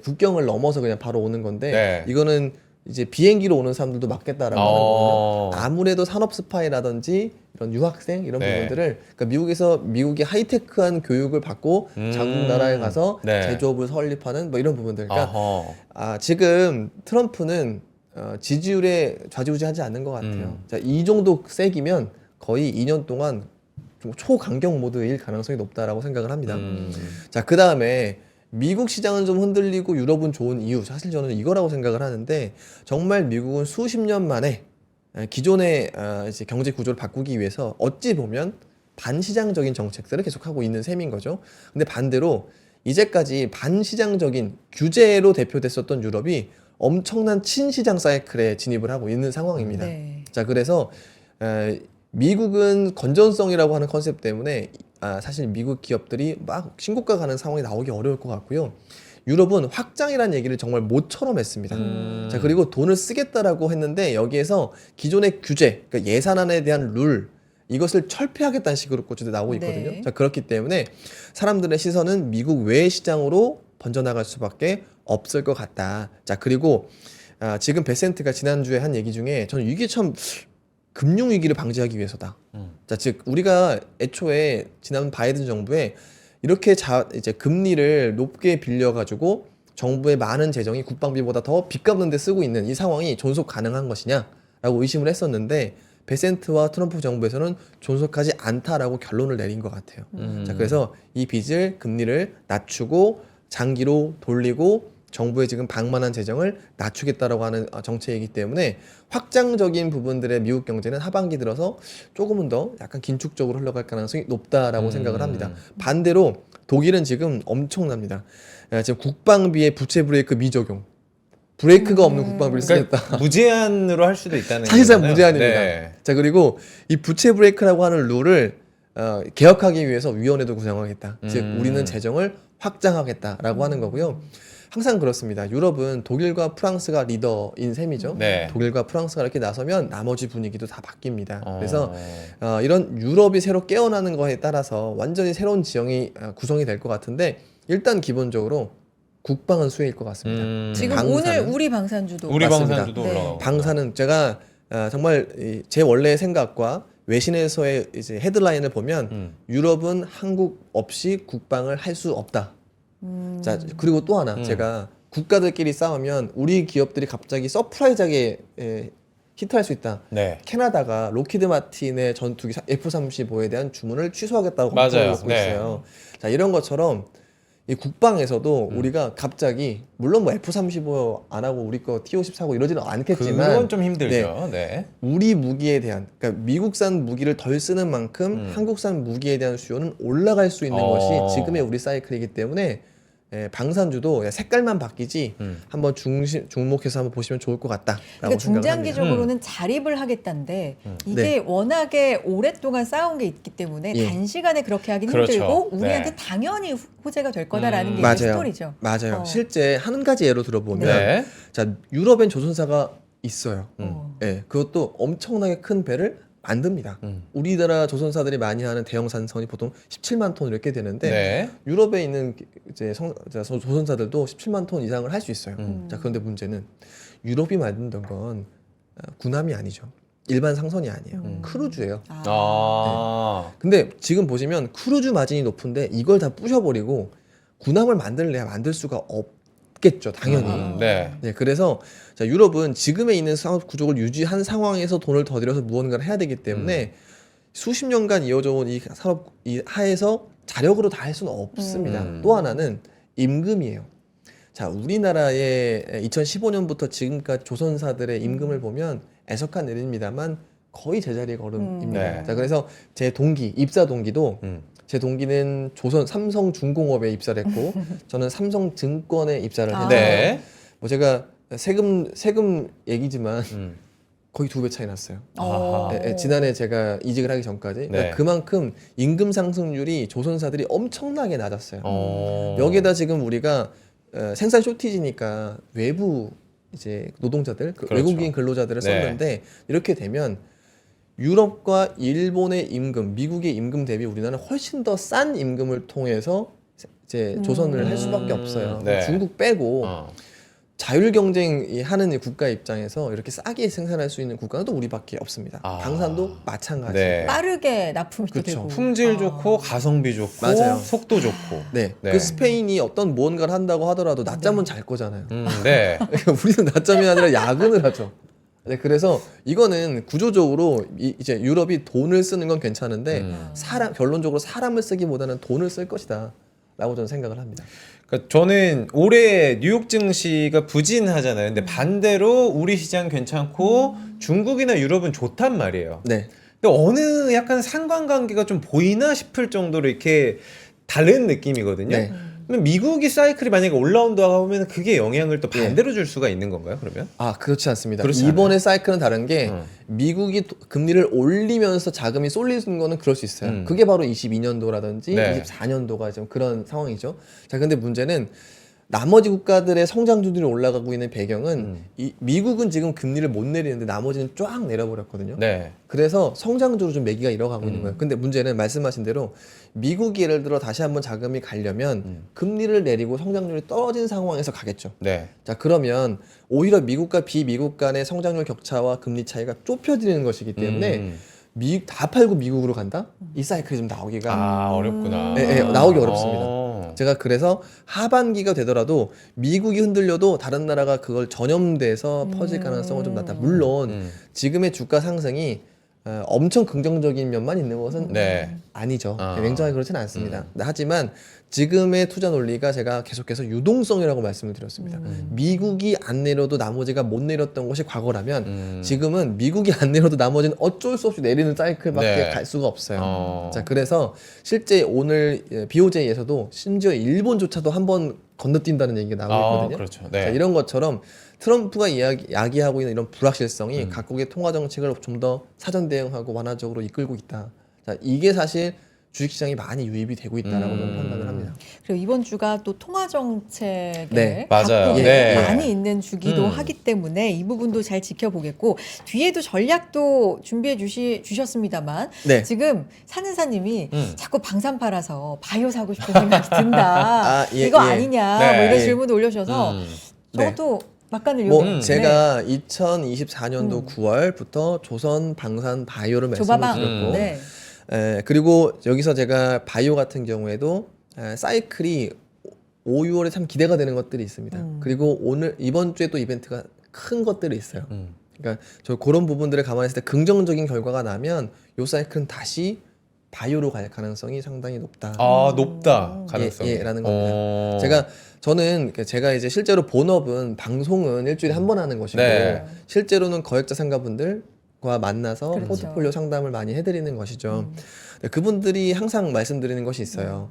Speaker 3: 국경을 넘어서 그냥 바로 오는 건데,
Speaker 1: 네.
Speaker 3: 이거는 이제 비행기로 오는 사람들도 맞겠다라고 하는 거거든요. 아무래도 산업 스파이라든지 이런 유학생 이런
Speaker 1: 네.
Speaker 3: 부분들을, 그러니까 미국이 하이테크한 교육을 받고 자국 나라에 가서
Speaker 1: 네.
Speaker 3: 제조업을 설립하는 뭐 이런 부분들. 그러니까
Speaker 1: 어허.
Speaker 3: 지금 트럼프는 지지율에 좌지우지하지 않는 것 같아요. 자, 이 정도 세기면 거의 2년 동안 좀 초강경 모드일 가능성이 높다라고 생각을 합니다. 자, 그 다음에 미국 시장은 좀 흔들리고 유럽은 좋은 이유, 사실 저는 이거라고 생각을 하는데, 정말 미국은 수십 년 만에 기존의 이제 경제 구조를 바꾸기 위해서 어찌 보면 반시장적인 정책들을 계속하고 있는 셈인 거죠. 근데 반대로 이제까지 반시장적인 규제로 대표됐었던 유럽이 엄청난 친시장 사이클에 진입을 하고 있는 상황입니다.
Speaker 2: 네.
Speaker 3: 자, 그래서 미국은 건전성이라고 하는 컨셉 때문에 사실 미국 기업들이 막 신고가 가는 상황이 나오기 어려울 것 같고요. 유럽은 확장이라는 얘기를 정말 모처럼 했습니다. 자, 그리고 돈을 쓰겠다라고 했는데 여기에서 기존의 규제, 그러니까 예산안에 대한 룰, 이것을 철폐하겠다는 식으로 고치도 나오고 있거든요.
Speaker 2: 네.
Speaker 3: 자, 그렇기 때문에 사람들의 시선은 미국 외 시장으로 번져나갈 수밖에 없을 것 같다. 자, 그리고 지금 베센트가 지난주에 한 얘기 중에 저는 이게 참 금융위기를 방지하기 위해서다. 자, 즉 우리가 애초에 지난 바이든 정부에 이렇게 이제 금리를 높게 빌려가지고 정부의 많은 재정이 국방비보다 더 빚 갚는 데 쓰고 있는 이 상황이 존속 가능한 것이냐라고 의심을 했었는데, 베센트와 트럼프 정부에서는 존속하지 않다라고 결론을 내린 것 같아요. 자, 그래서 이 빚을, 금리를 낮추고 장기로 돌리고 정부의 지금 방만한 재정을 낮추겠다라고 하는 정책이기 때문에 확장적인 부분들의 미국 경제는 하반기 들어서 조금은 더 약간 긴축적으로 흘러갈 가능성이 높다라고 생각을 합니다. 반대로 독일은 지금 엄청납니다. 지금 국방비의 부채 브레이크 미적용. 브레이크가 없는 국방비를 쓰겠다.
Speaker 1: 그러니까 무제한으로 할 수도 있다는
Speaker 3: 사실상
Speaker 1: 얘기잖아요.
Speaker 3: 무제한입니다.
Speaker 1: 네.
Speaker 3: 자, 그리고 이 부채 브레이크라고 하는 룰을 개혁하기 위해서 위원회도 구성하겠다. 즉 우리는 재정을 확장하겠다라고 하는 거고요. 항상 그렇습니다. 유럽은 독일과 프랑스가 리더인 셈이죠.
Speaker 1: 네.
Speaker 3: 독일과 프랑스가 이렇게 나서면 나머지 분위기도 다 바뀝니다. 그래서 이런 유럽이 새로 깨어나는 거에 따라서 완전히 새로운 지형이 구성이 될 것 같은데, 일단 기본적으로 국방은 수혜일 것 같습니다.
Speaker 2: 지금
Speaker 3: 방사능.
Speaker 2: 오늘 우리 방산주도
Speaker 1: 우리
Speaker 3: 맞습니다.
Speaker 1: 방산주도
Speaker 2: 네.
Speaker 1: 올라가고.
Speaker 3: 방사능, 제가 정말 제 원래의 생각과 외신에서의 이제 헤드라인을 보면 유럽은 한국 없이 국방을 할 수 없다. 자, 그리고 또 하나 제가 국가들끼리 싸우면 우리 기업들이 갑자기 서프라이즈하게 히트할 수 있다.
Speaker 1: 네.
Speaker 3: 캐나다가 로키드 마틴의 전투기 F-35에 대한 주문을 취소하겠다고
Speaker 1: 맞아요.
Speaker 3: 검토하고
Speaker 1: 네.
Speaker 3: 있어요. 자, 이런 것처럼 이 국방에서도 우리가 갑자기 물론 뭐 F-35 안 하고 우리 거 T-50 사고 이러지는 않겠지만
Speaker 1: 그건 좀 힘들죠. 네.
Speaker 3: 우리 무기에 대한 그러니까 미국산 무기를 덜 쓰는 만큼 한국산 무기에 대한 수요는 올라갈 수 있는 것이 지금의 우리 사이클이기 때문에 방산주도 색깔만 바뀌지 한번 주목해서 한번 보시면 좋을 것 같다라고
Speaker 2: 그러니까
Speaker 3: 생각을 합니다.
Speaker 2: 중장기적으로는 자립을 하겠다는데 이게
Speaker 3: 네.
Speaker 2: 워낙에 오랫동안 쌓아온 게 있기 때문에
Speaker 3: 예.
Speaker 2: 단시간에 그렇게 하긴
Speaker 1: 그렇죠.
Speaker 2: 힘들고 우리한테
Speaker 1: 네.
Speaker 2: 당연히 호재가 될 거다라는 게
Speaker 3: 맞아요.
Speaker 2: 이제 스토리죠.
Speaker 3: 맞아요.
Speaker 2: 어.
Speaker 3: 실제 한 가지 예로 들어보면
Speaker 1: 네.
Speaker 3: 자 유럽엔 조선사가 있어요.
Speaker 2: 어.
Speaker 3: 예, 그것도 엄청나게 큰 배를 만듭니다. 우리나라 조선사들이 많이 하는 대형 산선이 보통 17만 톤 이렇게 되는데
Speaker 1: 네.
Speaker 3: 유럽에 있는 이제 조선사들도 17만 톤 이상을 할 수 있어요. 자, 그런데 문제는 유럽이 만든 건 군함이 아니죠. 일반 상선이 아니에요. 크루즈예요.
Speaker 1: 아.
Speaker 3: 근데 지금 보시면 크루즈 마진이 높은데 이걸 다 부셔버리고 군함을 만들래야 만들 수가 없겠죠, 당연히.
Speaker 1: 네.
Speaker 3: 네, 그래서 자, 유럽은 지금에 있는 산업 구조를 유지한 상황에서 돈을 더 들여서 무언가를 해야 되기 때문에 수십 년간 이어져 온 이 산업 이 하에서 자력으로 다 할 수는 없습니다. 또 하나는 임금이에요. 자, 우리나라의 2015년부터 지금까지 조선사들의 임금을 보면 애석한 내립니다만 거의 제자리에 걸음입니다.
Speaker 1: 네.
Speaker 3: 자, 그래서 제 동기, 입사 동기도 제 동기는 삼성중공업에 입사를 했고 저는 삼성증권에 입사를
Speaker 2: 아.
Speaker 3: 했는데
Speaker 1: 네.
Speaker 3: 뭐 제가 세금 얘기지만 거의 2배 차이 났어요.
Speaker 2: 어.
Speaker 3: 지난해 제가 이직을 하기 전까지
Speaker 1: 네.
Speaker 3: 그러니까 그만큼 임금 상승률이 조선사들이 엄청나게 낮았어요.
Speaker 1: 어.
Speaker 3: 여기에다 지금 우리가 생산 쇼티지니까 외부 이제 노동자들,
Speaker 1: 그렇죠.
Speaker 3: 외국인 근로자들을
Speaker 1: 네.
Speaker 3: 썼는데 이렇게 되면 유럽과 일본의 임금, 미국의 임금 대비 우리나라는 훨씬 더 싼 임금을 통해서 이제 조선을 할 수밖에 없어요.
Speaker 1: 네.
Speaker 3: 중국 빼고
Speaker 1: 어.
Speaker 3: 자율 경쟁하는 이 국가 입장에서 이렇게 싸게 생산할 수 있는 국가는 또 우리밖에 없습니다.
Speaker 1: 아.
Speaker 3: 방산도 마찬가지.
Speaker 1: 네.
Speaker 2: 빠르게 납품이 또
Speaker 3: 그쵸.
Speaker 2: 되고.
Speaker 1: 품질 좋고 가성비 좋고
Speaker 3: 맞아요.
Speaker 1: 속도 좋고.
Speaker 3: 네.
Speaker 1: 네.
Speaker 3: 그 스페인이 어떤 무언가를 한다고 하더라도 낮잠은 잘 거잖아요.
Speaker 1: 네.
Speaker 3: 우리는 낮잠이 아니라 야근을 하죠. 네, 그래서 이거는 구조적으로 이제 유럽이 돈을 쓰는 건 괜찮은데 결론적으로 사람을 쓰기보다는 돈을 쓸 것이다. 라고 저는 생각을 합니다.
Speaker 1: 그러니까 저는 올해 뉴욕 증시가 부진하잖아요. 근데 반대로 우리 시장 괜찮고 중국이나 유럽은 좋단 말이에요.
Speaker 3: 네.
Speaker 1: 근데 어느 약간 상관관계가 좀 보이나 싶을 정도로 이렇게 다른 느낌이거든요.
Speaker 3: 네.
Speaker 1: 그러면 미국이 사이클이 만약에 올라온다고 하면 그게 영향을 또 반대로 줄 수가 있는 건가요? 그러면?
Speaker 3: 아, 그렇지 않습니다.
Speaker 1: 그렇지
Speaker 3: 이번에 사이클은 다른 게 미국이 금리를 올리면서 자금이 쏠리는 거는 그럴 수 있어요. 그게 바로 22년도라든지
Speaker 1: 네.
Speaker 3: 24년도가 좀 그런 상황이죠. 자, 근데 문제는 나머지 국가들의 성장률이 올라가고 있는 배경은 미국은 지금 금리를 못 내리는데 나머지는 쫙 내려버렸거든요.
Speaker 1: 네.
Speaker 3: 그래서 성장주로 좀 매기가 일어가고 있는 거예요. 근데 문제는 말씀하신 대로 미국이 예를 들어 다시 한번 자금이 가려면 금리를 내리고 성장률이 떨어진 상황에서 가겠죠.
Speaker 1: 네.
Speaker 3: 자, 그러면 오히려 미국과 비미국 간의 성장률 격차와 금리 차이가 좁혀지는 것이기 때문에 다 팔고 미국으로 간다? 이 사이클이 좀 나오기가
Speaker 1: 아, 어렵구나.
Speaker 3: 나오기 어렵습니다.
Speaker 1: 어.
Speaker 3: 제가 그래서 하반기가 되더라도 미국이 흔들려도 다른 나라가 그걸 전염돼서 퍼질 가능성은 좀 낮다. 물론 지금의 주가 상승이 엄청 긍정적인 면만 있는 것은
Speaker 1: 네.
Speaker 3: 아니죠.
Speaker 1: 아.
Speaker 3: 냉정하게 그렇지는 않습니다. 하지만 지금의 투자 논리가 제가 계속해서 유동성이라고 말씀을 드렸습니다. 미국이 안 내려도 나머지가 못 내렸던 것이 과거라면 지금은 미국이 안 내려도 나머지는 어쩔 수 없이 내리는 사이클밖에
Speaker 1: 네.
Speaker 3: 갈 수가 없어요. 자, 그래서 실제 오늘 BOJ에서도 심지어 일본조차도 한번 건너뛴다는 얘기가 나오고 있거든요.
Speaker 1: 그렇죠. 네.
Speaker 3: 자, 이런 것처럼 트럼프가 야기하고 있는 이런 불확실성이 각국의 통화 정책을 좀 더 사전 대응하고 완화적으로 이끌고 있다. 자, 이게 사실 주식시장이 많이 유입이 되고 있다라고 저는 판단을 합니다.
Speaker 2: 그리고 이번 주가 또 통화 정책에
Speaker 3: 네,
Speaker 1: 맞아요.
Speaker 2: 각국에
Speaker 1: 네.
Speaker 2: 많이 있는 주기도 하기 때문에 이 부분도 잘 지켜보겠고 뒤에도 전략도 준비해 주셨습니다만
Speaker 3: 네.
Speaker 2: 지금 사는사님이 자꾸 방산 팔아서 바이오 사고 싶은 생각이 든다.
Speaker 3: 아, 예,
Speaker 2: 이거
Speaker 3: 예.
Speaker 2: 아니냐
Speaker 1: 네.
Speaker 2: 뭐 이런
Speaker 3: 예.
Speaker 2: 질문도 올려주셔서
Speaker 3: 네.
Speaker 2: 저도 막간을
Speaker 3: 뭐
Speaker 2: 이용해.
Speaker 3: 제가 2024년도 9월부터 조선 방산 바이오를 말씀을
Speaker 2: 조바방.
Speaker 3: 드렸고
Speaker 2: 네.
Speaker 3: 그리고 여기서 제가 바이오 같은 경우에도 사이클이 5, 6월에 참 기대가 되는 것들이 있습니다. 그리고 이번 주에 또 이벤트가 큰 것들이 있어요. 그러니까 저 그런 부분들을 감안했을 때 긍정적인 결과가 나면 요 사이클은 다시 바이오로 갈 가능성이 상당히 높다.
Speaker 1: 아, 높다. 가능성이.
Speaker 3: 라는 겁니다. 제가 이제 실제로 본업은 방송은 일주일에 한 번 하는 것이고
Speaker 1: 네.
Speaker 3: 실제로는 거액자 상가분들과 만나서
Speaker 2: 그렇죠.
Speaker 3: 포트폴리오 상담을 많이 해드리는 것이죠. 그분들이 항상 말씀드리는 것이 있어요.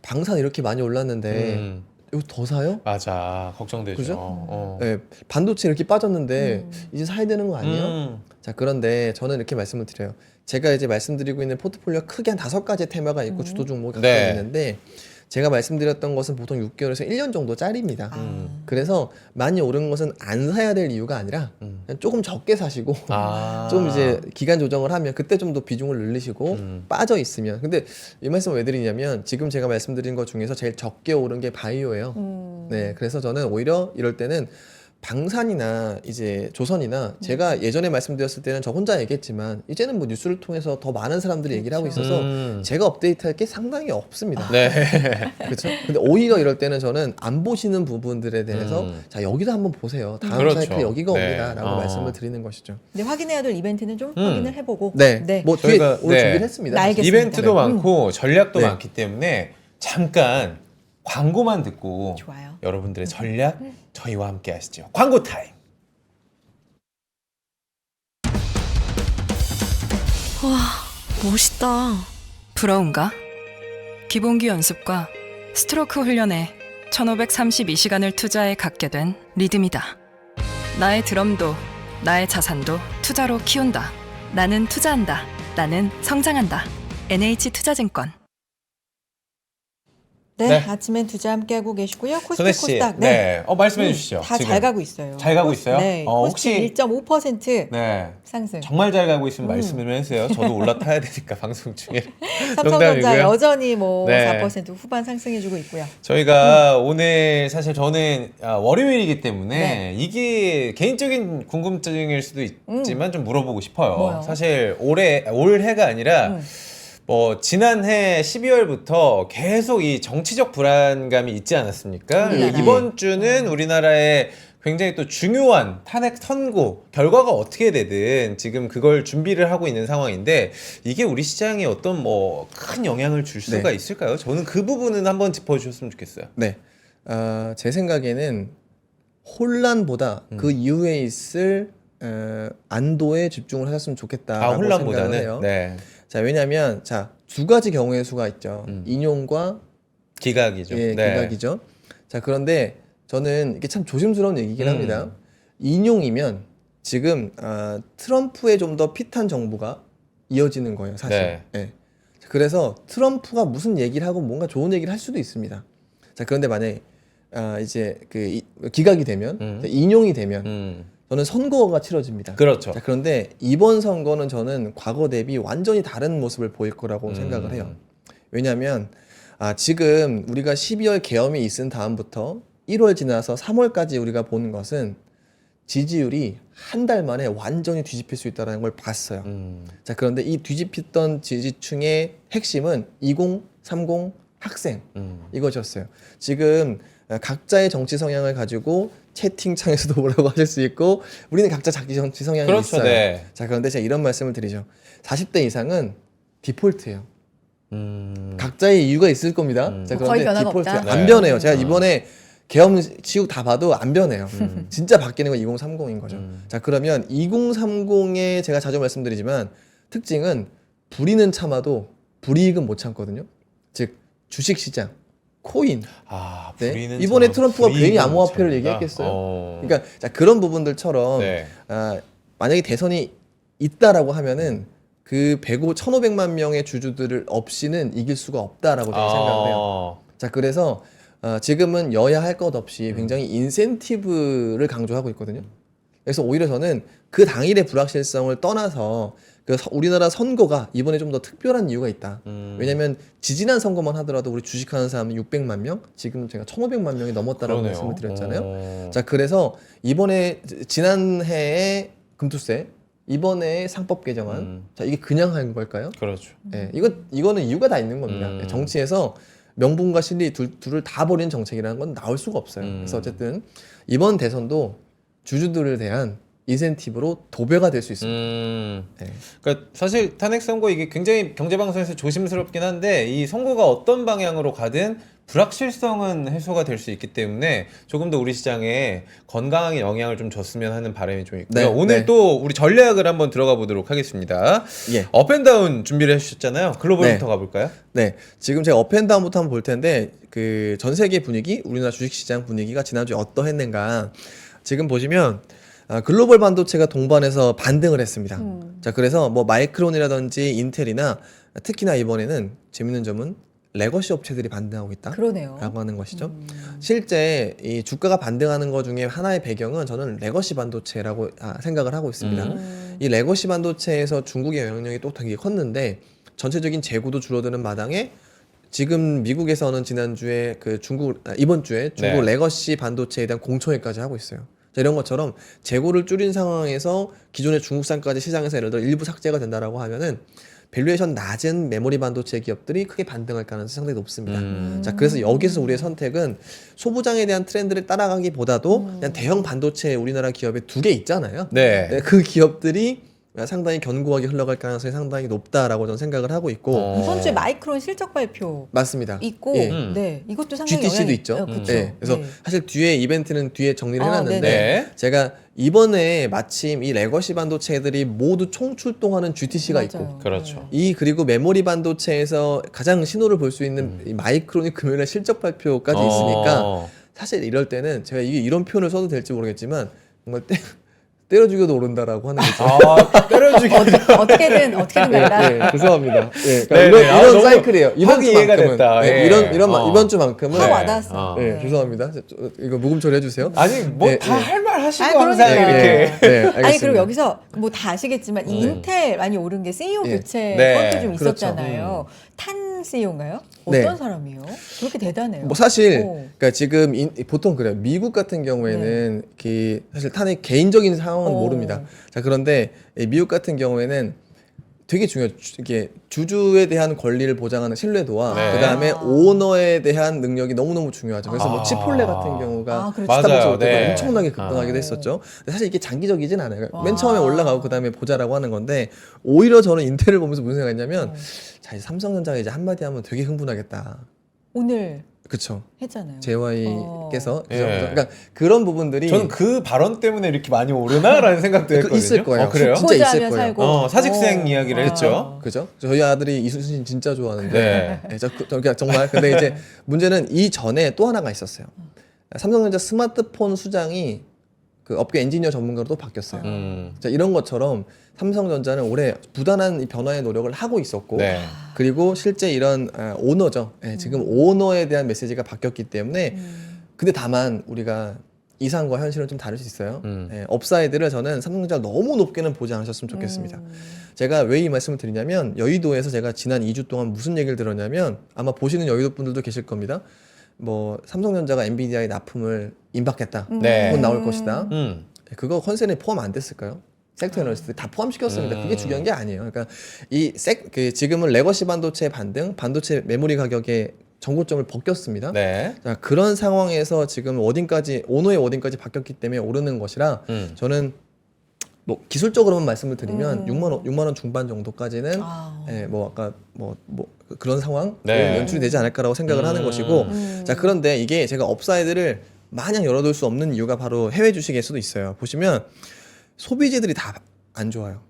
Speaker 3: 방산 이렇게 많이 올랐는데 이거 더 사요?
Speaker 1: 맞아. 걱정되죠.
Speaker 3: 그죠? 네, 반도체 이렇게 빠졌는데 이제 사야 되는 거 아니에요? 자, 그런데 저는 이렇게 말씀을 드려요. 제가 이제 말씀드리고 있는 포트폴리오가 크게 한 5가지 테마가 있고 주도 종목이 각각
Speaker 1: 네.
Speaker 3: 있는데 제가 말씀드렸던 것은 보통 6개월에서 1년 정도짜리입니다. 그래서 많이 오른 것은 안 사야 될 이유가 아니라 그냥 조금 적게 사시고 좀 이제 기간 조정을 하면 그때 좀 더 비중을 늘리시고 빠져 있으면 근데 이 말씀을 왜 드리냐면 지금 제가 말씀드린 것 중에서 제일 적게 오른 게 바이오예요. 네, 그래서 저는 오히려 이럴 때는 방산이나 이제 조선이나 제가 예전에 말씀드렸을 때는 저 혼자 얘기했지만 이제는 뭐 뉴스를 통해서 더 많은 사람들이 얘기를 하고 있어서 제가 업데이트할 게 상당히 없습니다.
Speaker 1: 네.
Speaker 3: 그렇죠? 근데 오히려 이럴 때는 저는 안 보시는 부분들에 대해서 자 여기도 한번 보세요. 다음
Speaker 1: 그렇죠.
Speaker 3: 사이클 여기가
Speaker 1: 네.
Speaker 3: 옵니다라고 말씀을 드리는 것이죠.
Speaker 2: 근데 확인해야 될 이벤트는 좀 확인을 해보고.
Speaker 3: 네, 뭐 뒤에
Speaker 1: 저희가,
Speaker 3: 오늘
Speaker 1: 네.
Speaker 3: 준비를 했습니다.
Speaker 2: 알겠습니다.
Speaker 1: 이벤트도 많고 전략도
Speaker 3: 네.
Speaker 1: 많기 때문에 잠깐 광고만 듣고
Speaker 2: 좋아요.
Speaker 1: 여러분들의 전략 저희와 함께 하시죠. 광고 타임.
Speaker 4: 멋있다. 부러운가? 기본기 연습과 스트로크 훈련에 1532시간을 투자해 갖게 된 리듬이다. 나의 드럼도 나의 자산도 투자로 키운다. 나는 투자한다. 나는 성장한다. NH투자증권.
Speaker 2: 네,
Speaker 1: 네.
Speaker 2: 아침엔 투자 함께하고 계시고요. 코스피
Speaker 1: 손혜 씨,
Speaker 2: 코스닥.
Speaker 1: 네. 말씀해 주시죠.
Speaker 2: 다
Speaker 1: 지금.
Speaker 2: 잘 가고 있어요.
Speaker 1: 잘 가고 있어요?
Speaker 2: 네,
Speaker 1: 혹시-
Speaker 2: 코스피 1.5%
Speaker 1: 네.
Speaker 2: 상승.
Speaker 1: 정말 잘 가고 있으면 말씀을 해주세요. 저도 올라타야 되니까 방송 중에.
Speaker 2: 삼성전자
Speaker 1: 농담이고요.
Speaker 2: 여전히 뭐
Speaker 1: 네.
Speaker 2: 4% 후반 상승해주고 있고요.
Speaker 1: 저희가 오늘 사실 저는 월요일이기 때문에
Speaker 2: 네.
Speaker 1: 이게 개인적인 궁금증일 수도 있지만 좀 물어보고 싶어요.
Speaker 2: 뭐요?
Speaker 1: 사실 올해가 아니라 뭐 지난해 12월부터 계속 이 정치적 불안감이 있지 않았습니까?
Speaker 2: 우리나라에.
Speaker 1: 이번 주는 우리나라의 굉장히 또 중요한 탄핵 선고 결과가 어떻게 되든 지금 그걸 준비를 하고 있는 상황인데 이게 우리 시장에 어떤 뭐 큰 영향을 줄 수가
Speaker 3: 네.
Speaker 1: 있을까요? 저는 그 부분은 한번 짚어주셨으면 좋겠어요.
Speaker 3: 네, 제 생각에는 혼란보다 그 이후에 있을 안도에 집중을 하셨으면 좋겠다라고 생각을
Speaker 1: 혼란보다는
Speaker 3: 해요.
Speaker 1: 네.
Speaker 3: 자, 왜냐하면 두 가지 경우의 수가 있죠. 인용과
Speaker 1: 기각이죠.
Speaker 3: 예,
Speaker 1: 네.
Speaker 3: 기각이죠. 자, 그런데 저는 이게 참 조심스러운 얘기긴 합니다. 인용이면 지금 트럼프의 좀 더 핏한 정부가 이어지는 거예요, 사실.
Speaker 1: 네.
Speaker 3: 예. 자, 그래서 트럼프가 무슨 얘기를 하고 뭔가 좋은 얘기를 할 수도 있습니다. 자, 그런데 만약에 이제 기각이 되면 인용이 되면 저는 선거가 치러집니다.
Speaker 1: 그렇죠.
Speaker 3: 자, 그런데 이번 선거는 저는 과거 대비 완전히 다른 모습을 보일 거라고 생각을 해요. 왜냐하면 지금 우리가 12월 계엄이 있은 다음부터 1월 지나서 3월까지 우리가 본 것은 지지율이 한 달 만에 완전히 뒤집힐 수 있다는 걸 봤어요. 자, 그런데 이 뒤집혔던 지지층의 핵심은 20, 30 학생 이것이었어요. 지금 각자의 정치 성향을 가지고 채팅창에서도 뭐라고 하실 수 있고 우리는 각자 자기 정치 성향이
Speaker 1: 그렇죠,
Speaker 3: 있어요.
Speaker 1: 네.
Speaker 3: 자, 그런데 제가 이런 말씀을 드리죠. 40대 이상은 디폴트예요. 각자의 이유가 있을 겁니다. 자,
Speaker 2: 거의
Speaker 3: 그런데
Speaker 2: 변화가
Speaker 3: 디폴트예요.
Speaker 2: 없다.
Speaker 3: 안
Speaker 1: 네.
Speaker 3: 변해요. 제가 이번에 계엄 치고 다 봐도 안 변해요. 진짜 바뀌는 건 2030인 거죠. 자, 그러면 2030의 제가 자주 말씀드리지만 특징은 불이는 참아도 불이익은 못 참거든요. 즉 주식시장, 코인. 네.
Speaker 1: 불의는
Speaker 3: 이번에
Speaker 1: 참
Speaker 3: 트럼프가 괜히
Speaker 1: 불이익은
Speaker 3: 암호화폐를
Speaker 1: 참다.
Speaker 3: 얘기했겠어요. 그러니까 자, 그런 부분들처럼
Speaker 1: 네.
Speaker 3: 만약에 대선이 있다라고 하면은 그 1,500만 명의 주주들을 없이는 이길 수가 없다라고 저는 생각을 해요. 자, 그래서 지금은 여야 할 것 없이 굉장히 인센티브를 강조하고 있거든요. 그래서 오히려 저는 그 당일의 불확실성을 떠나서 우리나라 선거가 이번에 좀 더 특별한 이유가 있다. 왜냐면 지지난 선거만 하더라도 우리 주식하는 사람은 600만 명, 지금 제가 1,500만 명이 넘었다라고
Speaker 1: 그러네요.
Speaker 3: 말씀을 드렸잖아요. 자, 그래서 이번에 지난해에 금투세, 이번에 상법 개정안, 자 이게 그냥 한 걸까요?
Speaker 1: 그렇죠.
Speaker 3: 예, 이거는 이유가 다 있는 겁니다. 정치에서 명분과 실리 둘을 다 버리는 정책이라는 건 나올 수가 없어요. 그래서 어쨌든 이번 대선도 주주들에 대한 인센티브로 도배가 될 수 있습니다. 네.
Speaker 1: 그러니까 사실 탄핵 선거 이게 굉장히 경제 방송에서 조심스럽긴 한데 이 선거가 어떤 방향으로 가든 불확실성은 해소가 될 수 있기 때문에 조금 더 우리 시장에 건강하게 영향을 좀 줬으면 하는 바람이 좀 있고요.
Speaker 3: 네,
Speaker 1: 오늘
Speaker 3: 네.
Speaker 1: 또 우리 전략을 한번 들어가 보도록 하겠습니다.
Speaker 3: 예.
Speaker 1: 업앤다운 준비를 해주셨잖아요. 글로벌부터
Speaker 3: 네.
Speaker 1: 가볼까요?
Speaker 3: 네, 지금 제가 업앤다운부터 한번 볼 텐데 그 전 세계 분위기, 우리나라 주식시장 분위기가 지난주에 어떠했는가. 지금 보시면 글로벌 반도체가 동반해서 반등을 했습니다. 자, 그래서 뭐 마이크론이라든지 인텔이나 특히나 이번에는 재밌는 점은 레거시 업체들이 반등하고 있다.
Speaker 2: 그러네요.
Speaker 3: 라고 하는 것이죠. 실제 이 주가가 반등하는 것 중에 하나의 배경은 저는 레거시 반도체라고 생각을 하고 있습니다. 이 레거시 반도체에서 중국의 영향력이 또 되게 컸는데 전체적인 재고도 줄어드는 마당에 지금 미국에서는 지난주에 이번 주에 중국
Speaker 1: 네.
Speaker 3: 레거시 반도체에 대한 공청회까지 하고 있어요. 자, 이런 것처럼 재고를 줄인 상황에서 기존의 중국산까지 시장에서 예를 들어 일부 삭제가 된다라고 하면은 밸류에이션 낮은 메모리 반도체 기업들이 크게 반등할 가능성이 상당히 높습니다. 자, 그래서 여기서 우리의 선택은 소부장에 대한 트렌드를 따라가기보다도 그냥 대형 반도체 우리나라 기업에 2개 있잖아요.
Speaker 1: 네.
Speaker 3: 네, 그 기업들이 상당히 견고하게 흘러갈 가능성이 상당히 높다라고 저는 생각을 하고 있고
Speaker 2: 이번 주에 마이크론 실적 발표
Speaker 3: 맞습니다.
Speaker 2: 있고,
Speaker 3: 예.
Speaker 2: 네, 이것도 상당히
Speaker 3: GTC도
Speaker 2: 영향이
Speaker 3: 있죠.
Speaker 2: 그쵸.
Speaker 3: 네, 그래서
Speaker 2: 네.
Speaker 3: 사실 뒤에 이벤트는 뒤에 정리를
Speaker 2: 아,
Speaker 3: 해놨는데
Speaker 1: 네네.
Speaker 3: 제가 이번에 마침 이 레거시 반도체들이 모두 총출동하는 GTC가
Speaker 2: 맞아요.
Speaker 3: 있고
Speaker 1: 그렇죠.
Speaker 3: 그리고 메모리 반도체에서 가장 신호를 볼 수 있는 이 마이크론이 금요일에 실적 발표까지 있으니까 사실 이럴 때는 제가 이런 표현을 써도 될지 모르겠지만 정말 때려 죽여도 오른다라고 하는 거죠.
Speaker 1: 때려주기.
Speaker 2: 어떻게든 간다.
Speaker 3: 네, 죄송합니다. 네, 그러니까
Speaker 1: 네,
Speaker 3: 이런,
Speaker 1: 네. 아,
Speaker 3: 이런
Speaker 1: 너무
Speaker 3: 사이클이에요. 이번
Speaker 1: 확 이해가
Speaker 3: 주만큼은
Speaker 1: 됐다.
Speaker 3: 네,
Speaker 1: 예.
Speaker 3: 이번 주만큼은
Speaker 2: 다
Speaker 1: 네.
Speaker 2: 와닿았어.
Speaker 3: 네, 죄송합니다. 이거 묵음 처리해 주세요.
Speaker 1: 아니 뭐
Speaker 3: 네,
Speaker 1: 다
Speaker 3: 네.
Speaker 1: 할 말 하시고
Speaker 2: 아,
Speaker 1: 항상
Speaker 2: 그러니까.
Speaker 1: 이렇게.
Speaker 3: 네, 알겠습니다.
Speaker 2: 아니 그리고 여기서 뭐 다 아시겠지만 이 인텔 많이 오른 게 CEO
Speaker 3: 예.
Speaker 2: 교체
Speaker 1: 네.
Speaker 2: 건도 좀
Speaker 3: 그렇죠.
Speaker 2: 있었잖아요. 탄 CEO인가요? 어떤
Speaker 3: 네.
Speaker 2: 사람이에요? 그렇게 대단해요.
Speaker 3: 뭐 사실
Speaker 2: 오.
Speaker 3: 그러니까 지금 보통 그래요. 미국 같은 경우에는 사실 탄핵 개인적인 상황은
Speaker 2: 오.
Speaker 3: 모릅니다. 자, 그런데 이 미국 같은 경우에는 되게 중요해요. 이게 주주에 대한 권리를 보장하는 신뢰도와
Speaker 1: 네.
Speaker 3: 그다음에 오너에 대한 능력이 너무너무 중요하죠. 그래서 뭐 치폴레 같은 경우가
Speaker 2: 아, 그렇죠.
Speaker 3: 스타벅스
Speaker 1: 맞아요.
Speaker 3: 올 때도
Speaker 1: 네.
Speaker 3: 엄청나게 급등하기도 했었죠. 근데 사실 이게 장기적이진 않아요.
Speaker 2: 아.
Speaker 3: 맨 처음에 올라가고 그다음에 보자라고 하는 건데 오히려 저는 인텔을 보면서 무슨 생각했냐면 자, 이제 삼성전자가 이제 한마디 하면 되게 흥분하겠다.
Speaker 2: 오늘
Speaker 3: 그쵸.
Speaker 2: 했잖아요.
Speaker 3: JY께서
Speaker 1: 예.
Speaker 3: 그러니까 그런 부분들이
Speaker 1: 저는 그 발언 때문에 이렇게 많이 오르나라는 생각도 했거든요.
Speaker 3: 있을 거예요.
Speaker 1: 그래요?
Speaker 3: 진짜 있을
Speaker 2: 후보자면
Speaker 3: 거예요.
Speaker 2: 살고.
Speaker 1: 사직생
Speaker 2: 어.
Speaker 1: 이야기를
Speaker 2: 아.
Speaker 1: 했죠.
Speaker 3: 그죠? 저희 아들이 이순신 진짜 좋아하는데
Speaker 1: 네.
Speaker 3: 네, 그러니까 정말 근데 이제 문제는 이 전에 또 하나가 있었어요. 삼성전자 스마트폰 수장이 그 업계 엔지니어 전문가로 또 바뀌었어요. 자, 이런 것처럼 삼성전자는 올해 부단한 이 변화의 노력을 하고 있었고
Speaker 1: 네.
Speaker 3: 그리고 실제 이런 오너죠. 예, 지금 오너에 대한 메시지가 바뀌었기 때문에 근데 다만 우리가 이상과 현실은 좀 다를 수 있어요. 예, 업사이드를 저는 삼성전자를 너무 높게는 보지 않으셨으면 좋겠습니다. 제가 왜 이 말씀을 드리냐면 여의도에서 제가 지난 2주 동안 무슨 얘기를 들었냐면 아마 보시는 여의도 분들도 계실 겁니다. 뭐 삼성전자가 엔비디아의 납품을 임박했다.
Speaker 1: 네.
Speaker 3: 곧 나올 것이다.
Speaker 1: 음.
Speaker 3: 그거 컨센에 포함 안 됐을까요? 섹터 애널리스트 다 포함시켰습니다. 그게 중요한 게 아니에요. 그러니까 지금은 레거시 반도체 반도체 메모리 가격의 전고점을 벗겼습니다.
Speaker 1: 네.
Speaker 3: 자, 그런 상황에서 지금 오너의 워딩까지 바뀌었기 때문에 오르는 것이라 저는 뭐 기술적으로만 말씀을 드리면 6만 원 중반 정도까지는 뭐 아까 뭐 그런 상황
Speaker 1: 네.
Speaker 3: 연출이 되지 않을까라고 생각을 하는 것이고 자, 그런데 이게 제가 업사이드를 마냥 열어둘 수 없는 이유가 바로 해외 주식에서도 있어요. 보시면 소비재들이 다 안 좋아요.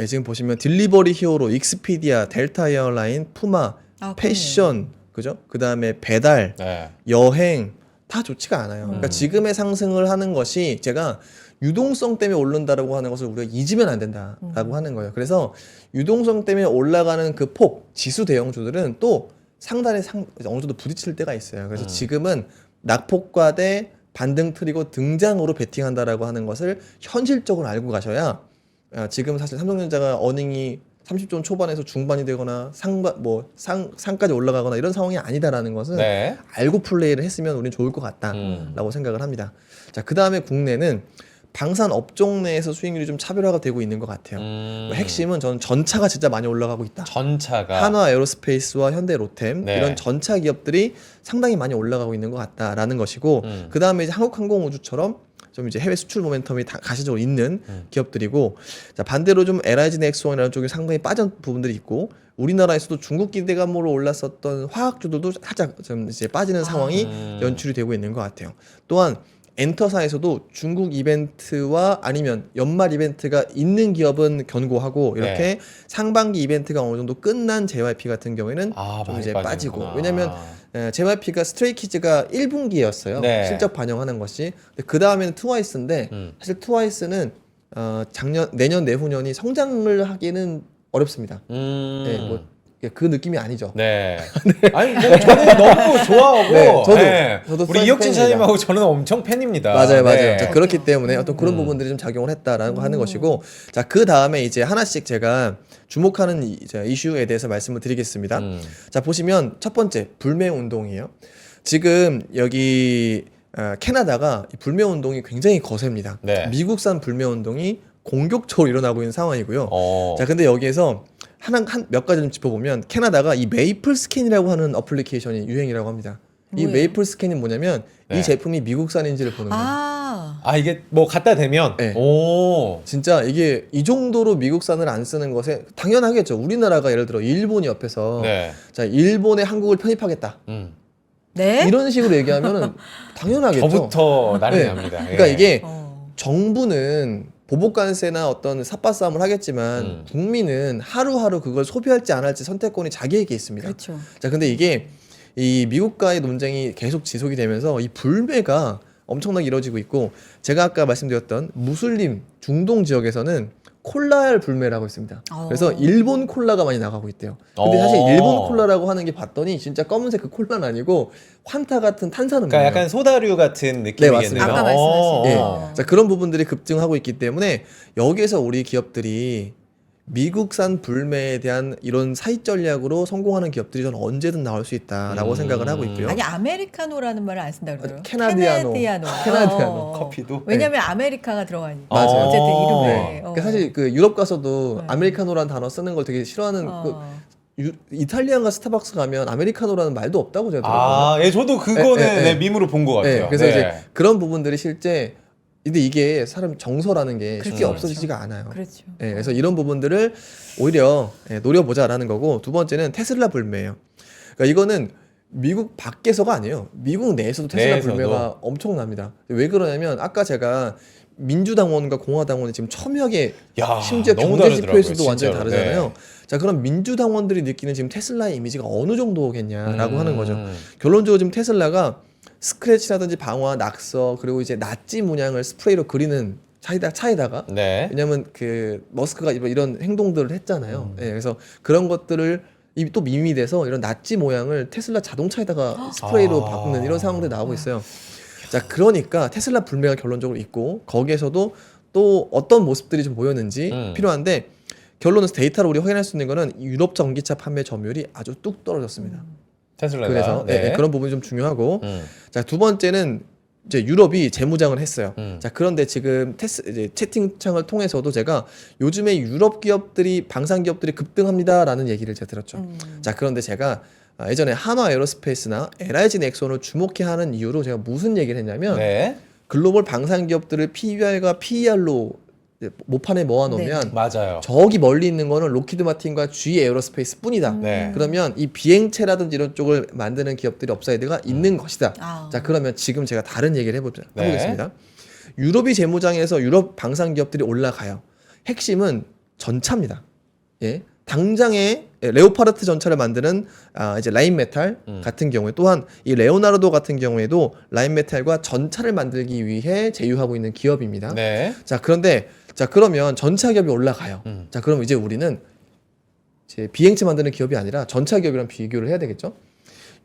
Speaker 3: 예, 지금 보시면 딜리버리 히어로, 익스피디아, 델타 에어라인, 푸마, 패션, 그죠? 그 다음에 배달,
Speaker 1: 네.
Speaker 3: 여행 다 좋지가 않아요. 그러니까 지금의 상승을 하는 것이 제가 유동성 때문에 오른다라고 하는 것을 우리가 잊으면 안 된다라고 하는 거예요. 그래서 유동성 때문에 올라가는 그 지수 대형주들은 또 상단에 어느 정도 부딪힐 때가 있어요. 그래서 지금은 낙폭과 대 반등 트리거 등장으로 베팅한다라고 하는 것을 현실적으로 알고 가셔야 지금 사실 삼성전자가 어닝이 30조 초반에서 중반이 되거나 상까지 올라가거나 이런 상황이 아니다라는 것은
Speaker 1: 네.
Speaker 3: 알고 플레이를 했으면 우리는 좋을 것 같다라고 생각을 합니다. 자, 그 다음에 국내는 방산 업종 내에서 수익률이 좀 차별화가 되고 있는 것 같아요. 핵심은 저는 전차가 진짜 많이 올라가고 있다.
Speaker 1: 전차가
Speaker 3: 한화 에어로스페이스와 현대 로템
Speaker 1: 네.
Speaker 3: 이런 전차 기업들이 상당히 많이 올라가고 있는 것 같다라는 것이고 그 다음에 이제 한국항공우주처럼 좀 이제 해외 수출 모멘텀이 다 가시적으로 있는 기업들이고 자, 반대로 좀 LIG 넥스원이라는 쪽이 상당히 빠진 부분들이 있고 우리나라에서도 중국 기대감으로 올랐었던 화학주들도 살짝 좀 이제 빠지는 상황이 연출이 되고 있는 것 같아요. 또한 엔터사에서도 중국 이벤트와 아니면 연말 이벤트가 있는 기업은 견고하고 이렇게
Speaker 1: 네.
Speaker 3: 상반기 이벤트가 어느 정도 끝난 JYP 같은 경우에는 좀
Speaker 1: 많이
Speaker 3: 이제 빠지고
Speaker 1: 빠지는구나.
Speaker 3: 왜냐면 JYP가 스트레이키즈가 1분기였어요.
Speaker 1: 네.
Speaker 3: 실적 반영하는 것이. 그 다음에는 트와이스인데 사실 트와이스는 내년 내후년이 성장을 하기는 어렵습니다. 네, 뭐 그 느낌이 아니죠.
Speaker 1: 네. 아니 뭐 저는 너무 좋아하고
Speaker 3: 네, 저도
Speaker 1: 우리
Speaker 3: 팬입니다.
Speaker 1: 이혁진 차님하고 저는 엄청 팬입니다.
Speaker 3: 맞아요.
Speaker 1: 네.
Speaker 3: 자, 그렇기 때문에 어떤 그런 부분들이 좀 작용을 했다라는 거 하는 것이고, 자, 그 다음에 이제 하나씩 제가 주목하는 이슈에 대해서 말씀을 드리겠습니다. 자, 보시면 첫 번째 불매 운동이에요. 지금 여기 캐나다가 이 불매 운동이 굉장히 거셉니다.
Speaker 1: 네.
Speaker 3: 미국산 불매 운동이 공격적으로 일어나고 있는 상황이고요.
Speaker 1: 어.
Speaker 3: 자, 근데 여기에서 몇 가지 좀 짚어보면 캐나다가 이 메이플 스캔이라고 하는 어플리케이션이 유행이라고 합니다. 이
Speaker 2: 뭐예요?
Speaker 3: 메이플 스캔이 뭐냐면
Speaker 1: 네.
Speaker 3: 이 제품이 미국산인지를 보는 거예요.
Speaker 1: 아 이게 뭐 갖다 대면
Speaker 3: 네.
Speaker 1: 오.
Speaker 3: 진짜 이게 이 정도로 미국산을 안 쓰는 것에 당연하겠죠. 우리나라가 예를 들어 일본이 옆에서
Speaker 1: 네.
Speaker 3: 자 일본에 한국을 편입하겠다
Speaker 2: 네?
Speaker 3: 이런 식으로 얘기하면은 당연하겠죠.
Speaker 1: 저부터 난리
Speaker 3: 네.
Speaker 1: 납니다.
Speaker 3: 그러니까
Speaker 1: 예.
Speaker 3: 이게
Speaker 2: 어.
Speaker 3: 정부는 보복관세나 어떤 삿바싸움을 하겠지만 국민은 하루하루 그걸 소비할지 안 할지 선택권이 자기에게 있습니다.
Speaker 2: 그렇죠.
Speaker 3: 자, 근데 이게 이 미국과의 논쟁이 계속 지속이 되면서 이 불매가 엄청나게 이루어지고 있고 제가 아까 말씀드렸던 무슬림 중동 지역에서는 콜라알 불매라고 있습니다. 그래서 일본 콜라가 많이 나가고 있대요. 근데 사실 일본 콜라라고 하는 게 봤더니 진짜 검은색 그 콜라는 아니고 환타 같은 탄산음료예요.
Speaker 1: 그러니까 약간 소다류 같은 느낌이겠네요.
Speaker 3: 네, 맞습니다.
Speaker 2: 아까 말씀하신
Speaker 3: 예. 자, 그런 부분들이 급증하고 있기 때문에 여기에서 우리 기업들이 미국산 불매에 대한 이런 사익 전략으로 성공하는 기업들이 저는 언제든 나올 수 있다라고 생각을 하고 있고요.
Speaker 2: 아니 아메리카노라는 말을 안 쓴다 그래요.
Speaker 3: 캐나디아노.
Speaker 2: 캐나디아노.
Speaker 3: 커피도.
Speaker 2: 왜냐면 아메리카가 들어가니까.
Speaker 1: 맞아요.
Speaker 2: 어쨌든 이름에.
Speaker 3: 네. 그러니까 사실 그 유럽 가서도
Speaker 2: 네.
Speaker 3: 아메리카노라는 단어 쓰는 걸 되게 싫어하는 이탈리안과 스타벅스 가면 아메리카노라는 말도 없다고 제가 들었거든요.
Speaker 1: 예, 저도 그거는
Speaker 3: 네.
Speaker 1: 네, 밈으로 본 것 같아요.
Speaker 3: 그래서
Speaker 1: 네.
Speaker 3: 이제 그런 부분들이 실제 근데 이게 사람 정서라는 게 쉽게
Speaker 2: 그렇죠.
Speaker 3: 없어지지가 않아요.
Speaker 2: 그렇죠.
Speaker 3: 예, 그래서 이런 부분들을 오히려 노려보자라는 거고 두 번째는 테슬라 불매예요. 그러니까 이거는 미국 밖에서가 아니에요. 미국 내에서도 테슬라
Speaker 1: 내에서도.
Speaker 3: 불매가 엄청납니다. 왜 그러냐면 아까 제가 민주당원과 공화당원이 지금 첨예하게
Speaker 1: 야,
Speaker 3: 심지어
Speaker 1: 너무
Speaker 3: 경제
Speaker 1: 다르더라고요,
Speaker 3: 지표에서도 완전히
Speaker 1: 진짜로.
Speaker 3: 다르잖아요.
Speaker 1: 네.
Speaker 3: 자, 그럼 민주당원들이 느끼는 지금 테슬라의 이미지가 어느 정도겠냐라고 하는 거죠. 결론적으로 지금 테슬라가 스크래치라든지 방화, 낙서 그리고 이제 낫지 문양을 스프레이로 그리는 차에다가
Speaker 1: 네.
Speaker 3: 왜냐면 그 머스크가 이런 행동들을 했잖아요. 예, 그래서 그런 것들을 또 밈이 돼서 이런 낫지 모양을 테슬라 자동차에다가 스프레이로 바꾸는 이런 상황들이 나오고 있어요. 자, 그러니까 테슬라 불매가 결론적으로 있고 거기에서도 또 어떤 모습들이 좀 보였는지 필요한데 결론은 데이터로 우리 확인할 수 있는 거는 유럽 전기차 판매 점유율이 아주 뚝 떨어졌습니다.
Speaker 1: 테슬라가.
Speaker 3: 그래서
Speaker 1: 네.
Speaker 3: 그런 부분이 좀 중요하고 자, 두 번째는 이제 유럽이 재무장을 했어요. 자, 그런데 지금 이제 채팅창을 통해서도 제가 요즘에 유럽 기업들이 방산 기업들이 급등합니다라는 얘기를 제가 들었죠. 자, 그런데 제가 예전에 한화 에어로스페이스나 LIG 넥슨을 주목해야 하는 이유로 제가 무슨 얘기를 했냐면
Speaker 1: 네.
Speaker 3: 글로벌 방산 기업들을 PBR과 PER로 모판에 모아놓으면
Speaker 1: 맞아요.
Speaker 3: 저기 멀리 있는 거는 로키드 마틴과 GE 에어로스페이스 뿐이다.
Speaker 1: 네.
Speaker 3: 그러면 이 비행체라든지 이런 쪽을 만드는 기업들이 업사이드가 있는 것이다. 자, 그러면 지금 제가 다른 얘기를 해보겠습니다. 유럽이 재무장에서 유럽 방산 기업들이 올라가요. 핵심은 전차입니다. 예. 당장에 레오파르트 전차를 만드는 이제 라인메탈 같은 경우에 또한 이 레오나르도 같은 경우에도 라인메탈과 전차를 만들기 위해 제휴하고 있는 기업입니다.
Speaker 1: 네.
Speaker 3: 자, 그런데 그러면 전차 기업이 올라가요. 자, 그럼 이제 우리는 이제 비행체 만드는 기업이 아니라 전차 기업이랑 비교를 해야 되겠죠.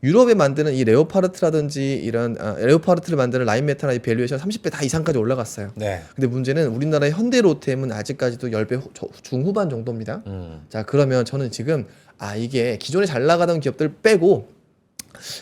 Speaker 3: 유럽에 만드는 이 레오파르트라든지 이런 레오파르트를 만드는 라인메탈이나 이 밸류에이션 30배 다 이상까지 올라갔어요.
Speaker 1: 네.
Speaker 3: 근데 문제는 우리나라의 현대로템은 아직까지도 10배 중후반 정도입니다. 자, 그러면 저는 지금 이게 기존에 잘 나가던 기업들 빼고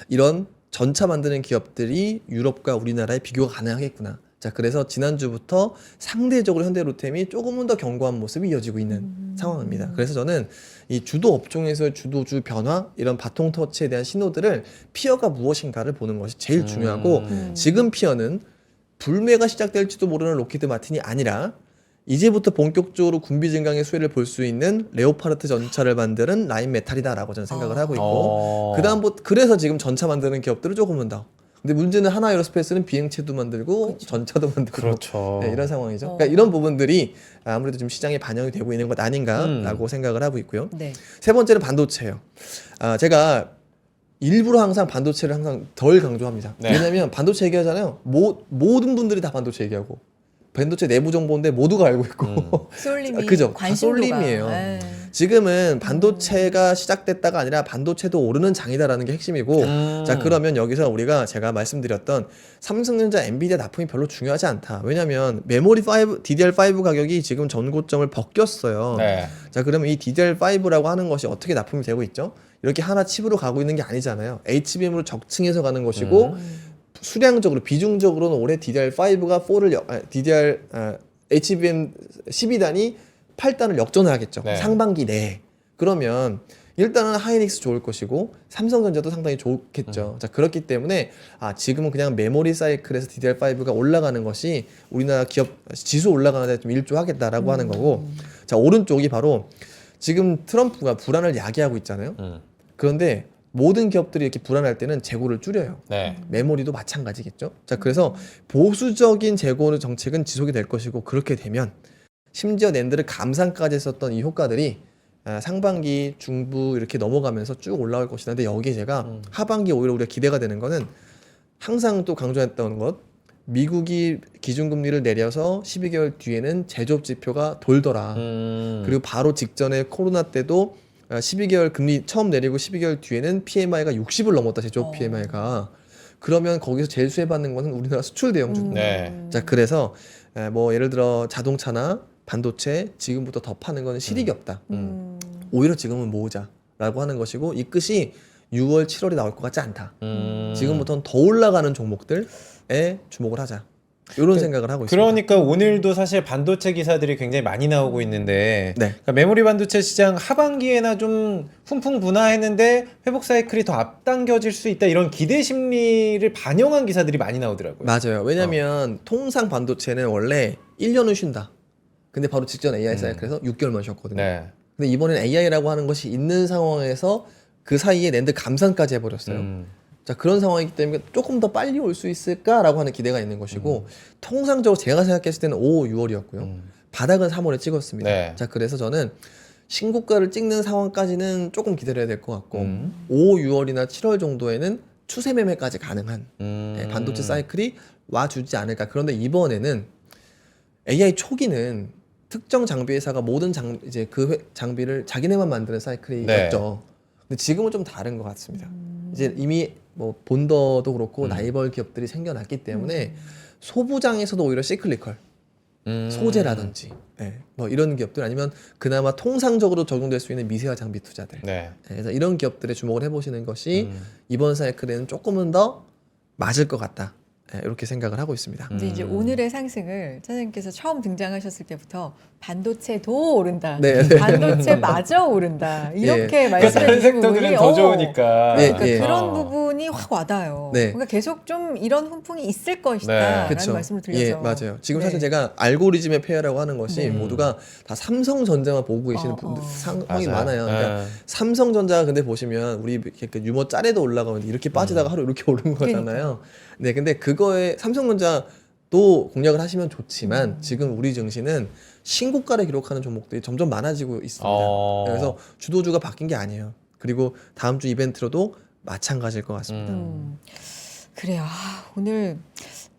Speaker 3: 이런 전차 만드는 기업들이 유럽과 우리나라에 비교가 가능하겠구나. 자, 그래서 지난주부터 상대적으로 현대로템이 조금은 더 견고한 모습이 이어지고 있는 상황입니다. 그래서 저는 이 주도 업종에서의 주도주 변화, 이런 바통 터치에 대한 신호들을 피어가 무엇인가를 보는 것이 제일 중요하고, 지금 피어는 불매가 시작될지도 모르는 로키드 마틴이 아니라 이제부터 본격적으로 군비 증강의 수혜를 볼 수 있는 레오파르트 전차를 만드는 라인메탈이다라고 저는 생각을 하고 있고, 그래서 지금 전차 만드는 기업들은 조금은 더. 근데 문제는 하나에어로스페이스는 비행체도 만들고
Speaker 2: 그렇죠.
Speaker 3: 전차도 만들고
Speaker 1: 그렇죠.
Speaker 3: 네, 이런 상황이죠. 그러니까 이런 부분들이 아무래도 좀 시장에 반영이 되고 있는 것 아닌가라고 생각을 하고 있고요.
Speaker 2: 네.
Speaker 3: 세 번째는 반도체예요. 제가 일부러 항상 반도체를 항상 덜 강조합니다.
Speaker 1: 네.
Speaker 3: 왜냐하면 반도체 얘기하잖아요. 모든 분들이 다 반도체 얘기하고 반도체 내부 정보인데 모두가 알고 있고
Speaker 2: 쏠림이
Speaker 3: 그죠? 다
Speaker 2: 관심도가.
Speaker 3: 쏠림이에요.
Speaker 2: 네.
Speaker 3: 지금은 반도체가 시작됐다가 아니라 반도체도 오르는 장이다라는 게 핵심이고, 자, 그러면 여기서 제가 말씀드렸던 삼성전자, 엔비디아 납품이 별로 중요하지 않다. 왜냐면 메모리 5, DDR5 가격이 지금 전고점을 벗겼어요.
Speaker 1: 네.
Speaker 3: 자, 그러면 이 DDR5라고 하는 것이 어떻게 납품이 되고 있죠? 이렇게 하나 칩으로 가고 있는 게 아니잖아요. HBM으로 적층해서 가는 것이고, 수량적으로 비중적으로는 올해 DDR5가 HBM 12단이 8단을 역전을 하겠죠.
Speaker 1: 네.
Speaker 3: 상반기 내에. 그러면 일단은 하이닉스 좋을 것이고 삼성전자도 상당히 좋겠죠. 자, 그렇기 때문에 지금은 그냥 메모리 사이클에서 DDR5가 올라가는 것이 우리나라 기업 지수 올라가는 데 좀 일조하겠다라고 하는 거고, 자, 오른쪽이 바로 지금 트럼프가 불안을 야기하고 있잖아요. 그런데 모든 기업들이 이렇게 불안할 때는 재고를 줄여요.
Speaker 1: 네.
Speaker 3: 메모리도 마찬가지겠죠. 자, 그래서 보수적인 재고 정책은 지속이 될 것이고, 그렇게 되면 심지어 낸드를 감산까지 했었던 이 효과들이 상반기, 중부 이렇게 넘어가면서 쭉 올라갈 것이다. 근데 여기에 제가 하반기 오히려 우리가 기대가 되는 거는 항상 또 강조했던 것, 미국이 기준금리를 내려서 12개월 뒤에는 제조업 지표가 돌더라. 그리고 바로 직전에 코로나 때도 12개월 금리 처음 내리고 12개월 뒤에는 PMI가 60을 넘었다. 제조업 PMI가. 그러면 거기서 제일 수혜받는 것은 우리나라 수출 대형주입니다.
Speaker 1: 네.
Speaker 3: 자, 그래서 뭐 예를 들어 자동차나 반도체 지금부터 더 파는 건 실익이 없다. 오히려 지금은 모으자라고 하는 것이고, 이 끝이 6월, 7월에 나올 것 같지 않다. 지금부터는 더 올라가는 종목들에 주목을 하자. 이런 생각을 하고 있습니다.
Speaker 1: 그러니까 오늘도 사실 반도체 기사들이 굉장히 많이 나오고 있는데,
Speaker 3: 네.
Speaker 1: 그러니까 메모리 반도체 시장 하반기에나 좀 훈풍 분화했는데 회복 사이클이 더 앞당겨질 수 있다, 이런 기대 심리를 반영한 기사들이 많이 나오더라고요.
Speaker 3: 맞아요. 왜냐면 통상 반도체는 원래 1년은 쉰다. 근데 바로 직전 AI 사이클에서 6개월만 쉬었거든요.
Speaker 1: 네.
Speaker 3: 근데 이번엔 AI라고 하는 것이 있는 상황에서 그 사이에 낸드 감산까지 해버렸어요. 자, 그런 상황이기 때문에 조금 더 빨리 올 수 있을까라고 하는 기대가 있는 것이고, 통상적으로 제가 생각했을 때는 5, 6월이었고요. 바닥은 3월에 찍었습니다.
Speaker 1: 네.
Speaker 3: 자, 그래서 저는 신고가를 찍는 상황까지는 조금 기다려야 될 것 같고, 5, 6월이나 7월 정도에는 추세 매매까지 가능한 반도체 사이클이 와주지 않을까. 그런데 이번에는 AI 초기는 특정 장비 회사가 모든 장비를 자기네만 만드는 사이클이었죠.
Speaker 1: 네.
Speaker 3: 근데 지금은 좀 다른 것 같습니다. 이제 이미 뭐 본더도 그렇고 라이벌 기업들이 생겨났기 때문에 소부장에서도 오히려 시클리컬 소재라든지 뭐 이런 기업들, 아니면 그나마 통상적으로 적용될 수 있는 미세화 장비 투자들,
Speaker 1: 네.
Speaker 3: 그래서 이런 기업들에 주목을 해보시는 것이 이번 사이클에는 조금은 더 맞을 것 같다. 이렇게 생각을 하고 있습니다.
Speaker 2: 근데 이제 오늘의 상승을 차장님께서 처음 등장하셨을 때부터 반도체도 오른다,
Speaker 3: 네, 네.
Speaker 2: 반도체마저 오른다, 이렇게
Speaker 1: 그러니까
Speaker 2: 말씀해
Speaker 1: 다른
Speaker 2: 주신
Speaker 1: 섹터들은
Speaker 2: 부분이
Speaker 1: 더 좋으니까.
Speaker 3: 네,
Speaker 2: 그러니까
Speaker 3: 예.
Speaker 2: 그런 부분이 확 와닿아요.
Speaker 3: 네.
Speaker 2: 그러니까 계속 좀 이런 훈풍이 있을 것이다
Speaker 1: 네.
Speaker 2: 라는
Speaker 3: 그쵸.
Speaker 2: 말씀을 드려서.
Speaker 3: 예, 맞아요. 지금 사실
Speaker 2: 네.
Speaker 3: 제가 알고리즘의 폐해라고 하는 것이
Speaker 2: 네.
Speaker 3: 모두가 다 삼성전자만 보고 계시는 분들 상황이
Speaker 1: 맞아요.
Speaker 3: 많아요. 그러니까
Speaker 1: 네.
Speaker 3: 삼성전자 근데 보시면 우리 이렇게 그 유머 짤에도 올라가는데 이렇게 빠지다가 하루 이렇게 오른 거잖아요. 네, 근데 그거에 삼성전자도 공략을 하시면 좋지만 지금 우리 증시는 신고가를 기록하는 종목들이 점점 많아지고 있습니다. 그래서 주도주가 바뀐 게 아니에요. 그리고 다음 주 이벤트로도 마찬가지일 것 같습니다.
Speaker 2: 그래요. 오늘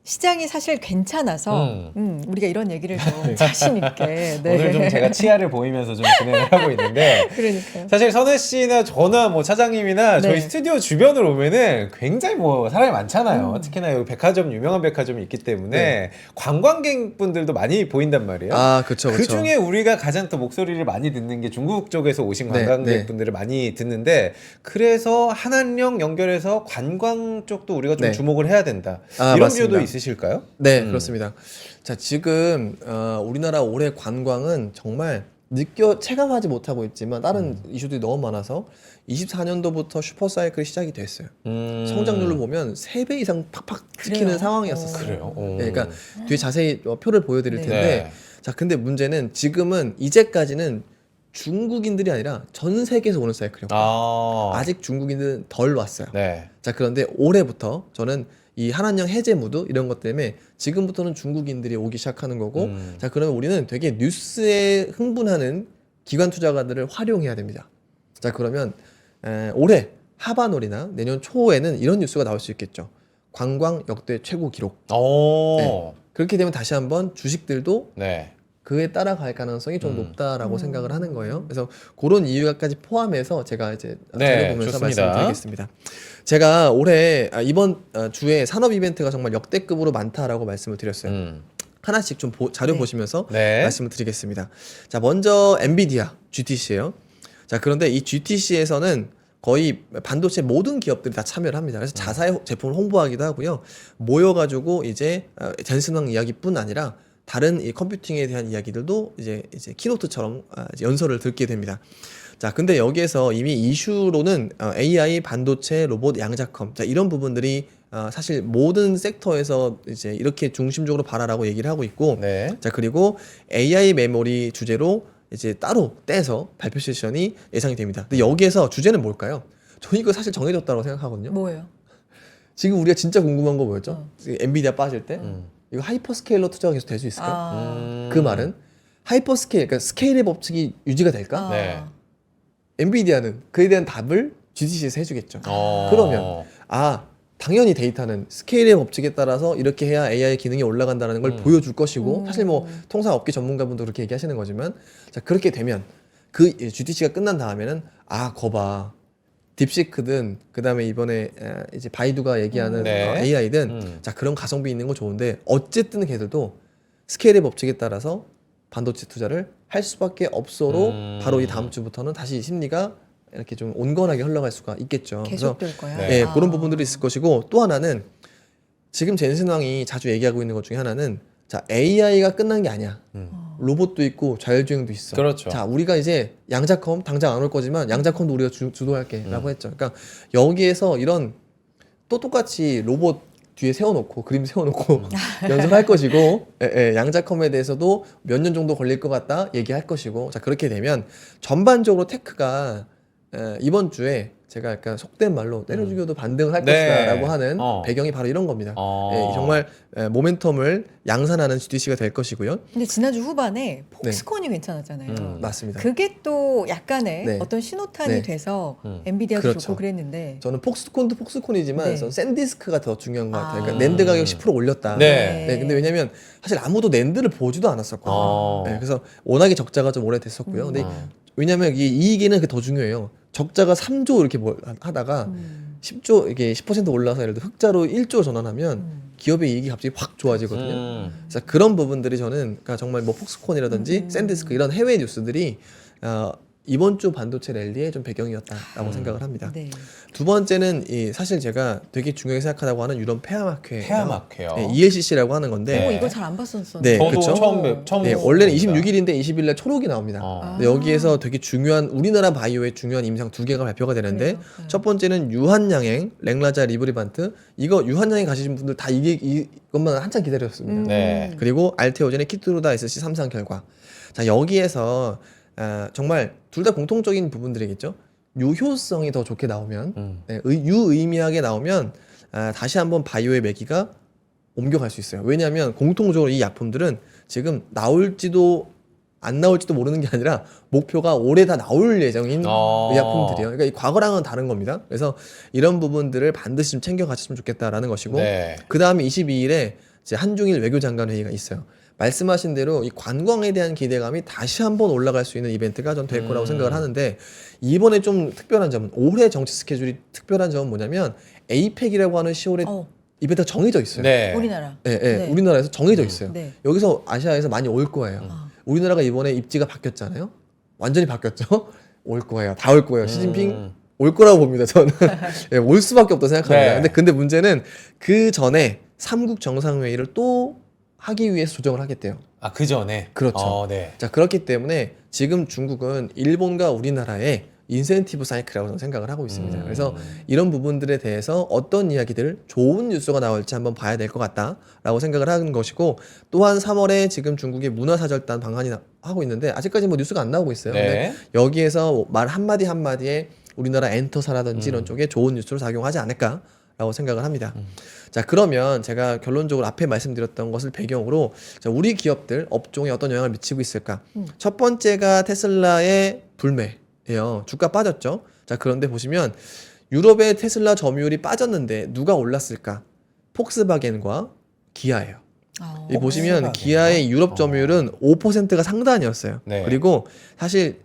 Speaker 2: 시장이 사실 괜찮아서 우리가 이런 얘기를 좀 자신 있게
Speaker 1: 오늘 좀 제가 치아를 보이면서 좀 진행을 하고 있는데
Speaker 2: 그러니까요.
Speaker 1: 사실 선혜 씨나 저나 뭐 차장님이나 저희
Speaker 2: 네.
Speaker 1: 스튜디오 주변을 오면은 굉장히 뭐 사람이 많잖아요. 특히나 여기 백화점 유명한 백화점이 있기 때문에 관광객분들도 많이 보인단 말이에요.
Speaker 3: 아, 그쵸.
Speaker 1: 그 중에 우리가 가장 더 목소리를 많이 듣는 게 중국 쪽에서 오신
Speaker 3: 네,
Speaker 1: 관광객분들을 많이 듣는데 그래서 한한령 연결해서 관광 쪽도 우리가 좀
Speaker 3: 네.
Speaker 1: 주목을 해야 된다.
Speaker 3: 아,
Speaker 1: 이런
Speaker 3: 맞습니다.
Speaker 1: 뷰도 있으실까요?
Speaker 3: 네, 그렇습니다. 자, 지금 우리나라 올해 관광은 정말 체감하지 못하고 있지만 다른 이슈들이 너무 많아서 24년도부터 슈퍼사이클이 시작이 됐어요. 성장률로 보면 3배 이상 팍팍 찍히는
Speaker 2: 그래요?
Speaker 3: 상황이었었어요.
Speaker 1: 그래요?
Speaker 3: 네, 그러니까 뒤에 자세히 표를 보여드릴
Speaker 2: 네.
Speaker 3: 텐데
Speaker 1: 네.
Speaker 3: 자, 근데 문제는 지금은 이제까지는 중국인들이 아니라 전 세계에서 오는 사이클이었고 아직 중국인들은 덜 왔어요.
Speaker 1: 네.
Speaker 3: 자, 그런데 올해부터 저는 이 한한령 해제 무드 이런 것 때문에 지금부터는 중국인들이 오기 시작하는 거고 자, 그러면 우리는 되게 뉴스에 흥분하는 기관 투자가들을 활용해야 됩니다. 자, 그러면 올해 하반월이나 내년 초에는 이런 뉴스가 나올 수 있겠죠. 관광 역대 최고 기록. 네. 그렇게 되면 다시 한번 주식들도
Speaker 1: 네.
Speaker 3: 그에 따라갈 가능성이 좀 높다라고 생각을 하는 거예요. 그래서 그런 이유까지 포함해서 제가 이제 자료 보면서
Speaker 1: 좋습니다.
Speaker 3: 말씀드리겠습니다. 제가 올해 이번 주에 산업 이벤트가 정말 역대급으로 많다라고 말씀을 드렸어요. 하나씩 좀 자료
Speaker 2: 네.
Speaker 3: 보시면서
Speaker 1: 네.
Speaker 3: 말씀을 드리겠습니다. 자, 먼저 엔비디아 GTC예요. 자, 그런데 이 GTC에서는 거의 반도체 모든 기업들이 다 참여를 합니다. 그래서 자사의 제품을 홍보하기도 하고요. 모여가지고 이제 젠슨왕 이야기뿐 아니라 다른 이 컴퓨팅에 대한 이야기들도 이제 키노트처럼 연설을 듣게 됩니다. 자, 근데 여기에서 이미 이슈로는 AI, 반도체, 로봇, 양자컴, 자, 이런 부분들이 사실 모든 섹터에서 이제 이렇게 중심적으로 봐라라고 얘기를 하고 있고,
Speaker 1: 네.
Speaker 3: 자, 그리고 AI 메모리 주제로 이제 따로 떼서 발표 세션이 예상이 됩니다. 근데 여기에서 주제는 뭘까요? 저는 이거 사실 정해졌다고 생각하거든요.
Speaker 2: 뭐예요?
Speaker 3: 지금 우리가 진짜 궁금한 거 뭐였죠? 엔비디아 빠질 때 이거 하이퍼스케일러 투자가 계속 될 수 있을까? 그 말은 하이퍼스케일, 그러니까 스케일의 법칙이 유지가 될까?
Speaker 1: 네.
Speaker 3: 엔비디아는 그에 대한 답을 GTC에서 해주겠죠. 그러면 당연히 데이터는 스케일의 법칙에 따라서 이렇게 해야 AI 기능이 올라간다는 걸 보여줄 것이고, 사실 뭐 통상 업계 전문가분도 그렇게 얘기하시는 거지만, 자, 그렇게 되면 그 GTC가 끝난 다음에는 거봐, 딥시크든 그다음에 이번에 이제 바이두가 얘기하는
Speaker 1: 네.
Speaker 3: AI든 자, 그런 가성비 있는 거 좋은데 어쨌든 걔들도 스케일의 법칙에 따라서 반도체 투자를 할 수밖에 없어로 바로 이 다음 주부터는 다시 심리가 이렇게 좀 온건하게 흘러갈 수가 있겠죠.
Speaker 2: 계속될 거야.
Speaker 1: 네.
Speaker 3: 네, 그런 부분들이 있을 것이고, 또 하나는 지금 젠슨왕이 자주 얘기하고 있는 것 중에 하나는 자, AI가 끝난 게 아니야. 로봇도 있고 자율주행도 있어.
Speaker 1: 그렇죠.
Speaker 3: 자, 우리가 이제 양자컴 당장 안 올 거지만 양자컴도 우리가 주도할게라고 했죠. 그러니까 여기에서 이런 또 똑같이 로봇 뒤에 세워놓고 그림 세워놓고 연설할 것이고, 양자컴에 대해서도 몇 년 정도 걸릴 것 같다 얘기할 것이고, 자, 그렇게 되면 전반적으로 테크가 이번 주에 제가 약간 속된 말로 때려 죽여도 반등을 할
Speaker 1: 네.
Speaker 3: 것이다라고 하는 배경이 바로 이런 겁니다. 정말 모멘텀을 양산하는 GTC가 될 것이고요.
Speaker 2: 근데 지난주 후반에 폭스콘이 괜찮았잖아요.
Speaker 3: 맞습니다.
Speaker 2: 그게 또 약간의
Speaker 3: 네.
Speaker 2: 어떤 신호탄이
Speaker 3: 네.
Speaker 2: 돼서 엔비디아도
Speaker 3: 그렇죠.
Speaker 2: 좋고 그랬는데
Speaker 3: 저는 폭스콘도 폭스콘이지만
Speaker 2: 네.
Speaker 3: 저는 샌디스크가 더 중요한 것 같아요. 그러니까 낸드 가격 10% 올렸다.
Speaker 1: 네.
Speaker 3: 근데 왜냐면 사실 아무도 낸드를 보지도 않았었거든요. 그래서 워낙에 적자가 좀 오래됐었고요. 근데 왜냐면 이 이익에는 그게 더 중요해요. 적자가 3조 이렇게 하다가 10조 이게 10% 올라서 예를 들어 흑자로 1조 전환하면 기업의 이익이 갑자기 확 좋아지거든요. 그래서 그런 부분들이 저는 그러니까 정말 뭐 폭스콘이라든지 샌디스크 이런 해외 뉴스들이 이번 주 반도체 랠리의 좀 배경이었다라고 생각을 합니다.
Speaker 2: 네.
Speaker 3: 두 번째는 사실 제가 되게 중요하게 생각하다고 하는 유럽 폐화막회,
Speaker 1: 폐화막회요.
Speaker 3: ELCC라고 하는 건데,
Speaker 1: 네.
Speaker 2: 이거 잘 안 봤었는데.
Speaker 3: 네,
Speaker 1: 저도
Speaker 3: 그쵸?
Speaker 1: 처음
Speaker 3: 네,
Speaker 1: 봅니다.
Speaker 3: 원래는 26일인데 20일날 초록이 나옵니다. 근데 여기에서 되게 중요한 우리나라 바이오의 중요한 임상 2개가 발표가 되는데,
Speaker 2: 그래요? 네.
Speaker 3: 첫 번째는 유한양행, 랭라자 리브리반트. 이거 유한양행 가시신 분들 다 이것만 한참 기다렸습니다.
Speaker 1: 네.
Speaker 3: 그리고 알테오젠의 키트루다 SC 3상 결과. 자, 여기에서 정말 둘 다 공통적인 부분들이겠죠. 유효성이 더 좋게 나오면, 유의미하게 나오면 다시 한번 바이오의 매기가 옮겨갈 수 있어요. 왜냐하면 공통적으로 이 약품들은 지금 나올지도 안 나올지도 모르는 게 아니라 목표가 올해 다 나올 예정인 의약품들이에요. 그러니까 이 과거랑은 다른 겁니다. 그래서 이런 부분들을 반드시 좀 챙겨가셨으면 좋겠다라는 것이고,
Speaker 1: 네.
Speaker 3: 그 다음에 22일에 이제 한중일 외교장관 회의가 있어요. 말씀하신 대로 이 관광에 대한 기대감이 다시 한번 올라갈 수 있는 이벤트가 전 될 거라고 생각을 하는데 이번에 좀 특별한 점은 올해 정치 스케줄이 특별한 점은 뭐냐면 에이펙이라고 하는 10월에 이벤트가 정해져 있어요.
Speaker 1: 네.
Speaker 2: 우리나라.
Speaker 3: 예, 예.
Speaker 2: 네.
Speaker 3: 우리나라에서 정해져 있어요.
Speaker 2: 네.
Speaker 3: 여기서 아시아에서 많이 올 거예요. 우리나라가 이번에 입지가 바뀌었잖아요. 완전히 바뀌었죠. 올 거예요. 다 올 거예요. 시진핑 올 거라고 봅니다. 저는 예, 올 수밖에 없다고 생각합니다.
Speaker 1: 네.
Speaker 3: 근데 문제는 그 전에 삼국 정상회의를 또 하기 위해서 조정을 하겠대요.
Speaker 1: 아, 그 전에.
Speaker 3: 그렇죠.
Speaker 1: 네.
Speaker 3: 자, 그렇기 때문에 지금 중국은 일본과 우리나라의 인센티브 사이클이라고 저는 생각을 하고 있습니다. 그래서 이런 부분들에 대해서 어떤 이야기들, 좋은 뉴스가 나올지 한번 봐야 될 것 같다라고 생각을 하는 것이고, 또한 3월에 지금 중국의 문화사절단 방한이 하고 있는데 아직까지 뭐 뉴스가 안 나오고 있어요.
Speaker 1: 네.
Speaker 3: 근데 여기에서 말 한마디 한마디에 우리나라 엔터사라든지 이런 쪽에 좋은 뉴스로 작용하지 않을까라고 생각을 합니다. 자, 그러면 제가 결론적으로 앞에 말씀드렸던 것을 배경으로 자, 우리 기업들 업종에 어떤 영향을 미치고 있을까? 첫 번째가 테슬라의 불매예요. 주가 빠졌죠. 자, 그런데 보시면 유럽의 테슬라 점유율이 빠졌는데 누가 올랐을까? 폭스바겐과 기아예요. 이 보시면 기아의 유럽 점유율은 5%가 상단이었어요.
Speaker 1: 네.
Speaker 3: 그리고 사실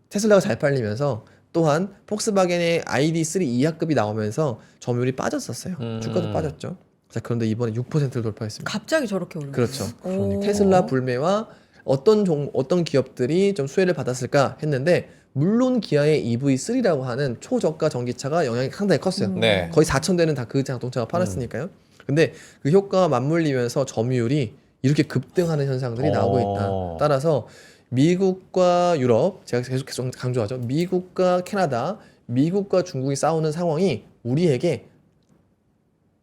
Speaker 3: 테슬라가 잘 팔리면서 또한 폭스바겐의 ID3 이하급이 나오면서 점유율이 빠졌었어요. 주가도 빠졌죠. 자, 그런데 이번에 6%를 돌파했습니다.
Speaker 2: 갑자기 저렇게 오르는
Speaker 3: 그렇죠.
Speaker 2: 오.
Speaker 3: 테슬라 불매와 어떤 기업들이 좀 수혜를 받았을까 했는데 물론 기아의 EV3라고 하는 초저가 전기차가 영향이 상당히 컸어요.
Speaker 1: 네.
Speaker 3: 거의 4,000대는 다 그 자동차가 팔았으니까요. 근데 그 효과가 맞물리면서 점유율이 이렇게 급등하는 현상들이 나오고 있다. 따라서 미국과 유럽, 제가 계속 강조하죠. 미국과 캐나다, 미국과 중국이 싸우는 상황이 우리에게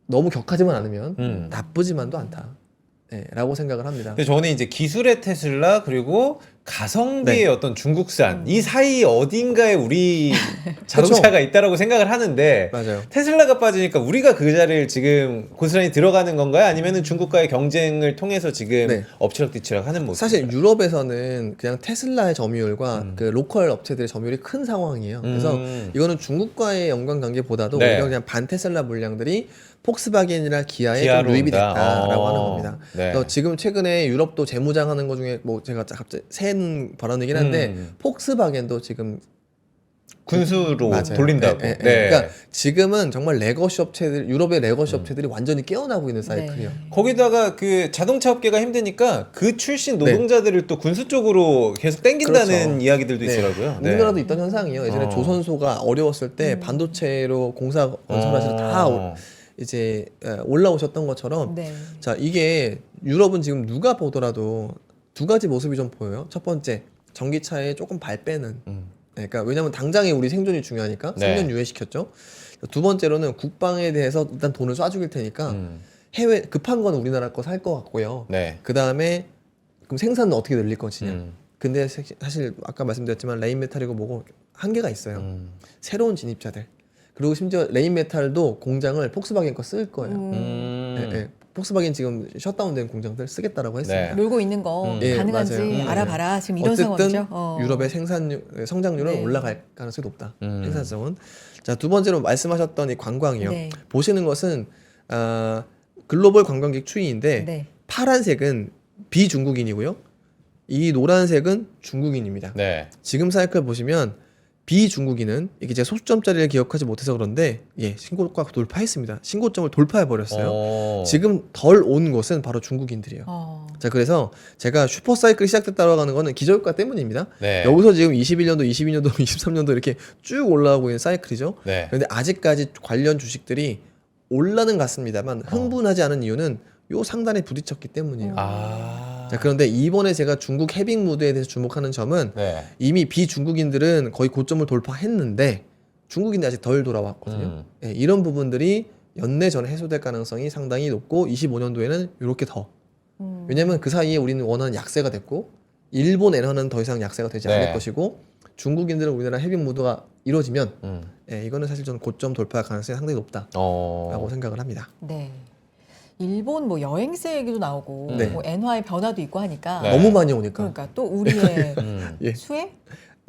Speaker 3: 너무 격하지만 않으면 나쁘지만도 않다. 네, 라고 생각을 합니다.
Speaker 1: 근데 저는 이제 기술의 테슬라 그리고 가성비의 어떤 중국산 이 사이 어딘가에 우리 자동차가 있다라고 생각을 하는데
Speaker 3: 맞아요.
Speaker 1: 테슬라가 빠지니까 우리가 그 자리를 지금 고스란히 들어가는 건가요? 아니면은 중국과의 경쟁을 통해서 지금
Speaker 3: 네.
Speaker 1: 엎치락뒤치락 하는 모습?
Speaker 3: 사실 유럽에서는 그냥 테슬라의 점유율과 그 로컬 업체들의 점유율이 큰 상황이에요. 그래서 이거는 중국과의 연관관계보다도
Speaker 1: 네.
Speaker 3: 오히려 그냥 반테슬라 물량들이 폭스바겐이나 기아에 좀
Speaker 1: 기아로
Speaker 3: 유입이
Speaker 1: 온다.
Speaker 3: 됐다라고 하는 겁니다.
Speaker 1: 네.
Speaker 3: 그래서 지금 최근에 유럽도 재무장하는 것 중에 뭐 제가 갑자기 새는 발언이긴 한데 폭스바겐도 지금
Speaker 1: 군수로
Speaker 3: 맞아요.
Speaker 1: 돌린다고.
Speaker 3: 예, 예, 예. 그러니까 지금은 정말 레거시 업체들, 유럽의 레거시 업체들이 완전히 깨어나고 있는 사이클이에요.
Speaker 1: 거기다가 그 자동차 업계가 힘드니까 그 출신 노동자들을 또 군수 쪽으로 계속 땡긴다는
Speaker 3: 그렇죠.
Speaker 1: 이야기들도
Speaker 3: 네.
Speaker 1: 있더라고요. 네.
Speaker 3: 우리나라도 있던 현상이에요. 예전에 조선소가 어려웠을 때 반도체로 공사 건설하시러 다 이제 올라오셨던 것처럼
Speaker 2: 네.
Speaker 3: 자, 이게 유럽은 지금 누가 보더라도 두 가지 모습이 좀 보여요. 첫 번째, 전기차에 조금 발 빼는. 네, 그러니까 왜냐면 당장에 우리 생존이 중요하니까
Speaker 1: 네.
Speaker 3: 3년 유예시켰죠. 두 번째로는 국방에 대해서 일단 돈을 쏴주길 테니까 해외 급한 건 우리나라 거 살 것 같고요.
Speaker 1: 네.
Speaker 3: 그 다음에 그럼 생산은 어떻게 늘릴 것이냐. 근데 사실 아까 말씀드렸지만 레인메탈이고 뭐고 한계가 있어요. 새로운 진입자들. 그리고 심지어 레인메탈도 공장을 폭스바겐 거 쓸 거예요. 예, 예. 폭스바겐 지금 셧다운된 공장들 쓰겠다라고 했습니다.
Speaker 1: 네.
Speaker 2: 놀고 있는 거
Speaker 3: 예,
Speaker 2: 가능한지
Speaker 3: 맞아요.
Speaker 2: 알아봐라. 지금 이런
Speaker 3: 어쨌든
Speaker 2: 상황이죠.
Speaker 3: 유럽의 성장률은
Speaker 2: 네.
Speaker 3: 올라갈 가능성이 높다. 생산성은. 자, 두 번째로 말씀하셨던 이 관광이요.
Speaker 2: 네.
Speaker 3: 보시는 것은 글로벌 관광객 추이인데
Speaker 2: 네.
Speaker 3: 파란색은 비중국인이고요. 이 노란색은 중국인입니다.
Speaker 1: 네.
Speaker 3: 지금 사이클 보시면 비중국인은 이게 제가 소수점짜리를 기억하지 못해서 그런데 예, 신고가 돌파했습니다. 신고점을 돌파해 버렸어요. 지금 덜 온 곳은 바로 중국인들이에요. 자, 그래서 제가 슈퍼 사이클이 시작됐다고 하는 거는 기저효과 때문입니다.
Speaker 1: 네.
Speaker 3: 여기서 지금 21년도, 22년도, 23년도 이렇게 쭉 올라오고 있는 사이클이죠.
Speaker 1: 네.
Speaker 3: 그런데 아직까지 관련 주식들이 올라는 갔습니다만 흥분하지 않은 이유는 요 상단에 부딪혔기 때문이에요. 자, 그런데 이번에 제가 중국 해빙 무드에 대해서 주목하는 점은
Speaker 1: 네.
Speaker 3: 이미 비중국인들은 거의 고점을 돌파했는데 중국인이 아직 덜 돌아왔거든요. 예, 이런 부분들이 연내 전에 해소될 가능성이 상당히 높고 25년도에는 이렇게 더. 왜냐하면 그 사이에 우리는 원하는 약세가 됐고 일본 엔화는 더 이상 약세가 되지 않을
Speaker 1: 네.
Speaker 3: 것이고 중국인들은 우리나라 해빙 무드가 이루어지면 예, 이거는 사실 저는 고점 돌파 가능성이 상당히 높다라고 생각을 합니다.
Speaker 2: 네. 일본 뭐 여행세 얘기도 나오고
Speaker 3: 네.
Speaker 2: 뭐 엔화의 변화도 있고 하니까
Speaker 1: 네.
Speaker 3: 너무 많이 오니까.
Speaker 2: 그러니까 또 우리의
Speaker 3: 예.
Speaker 2: 수혜?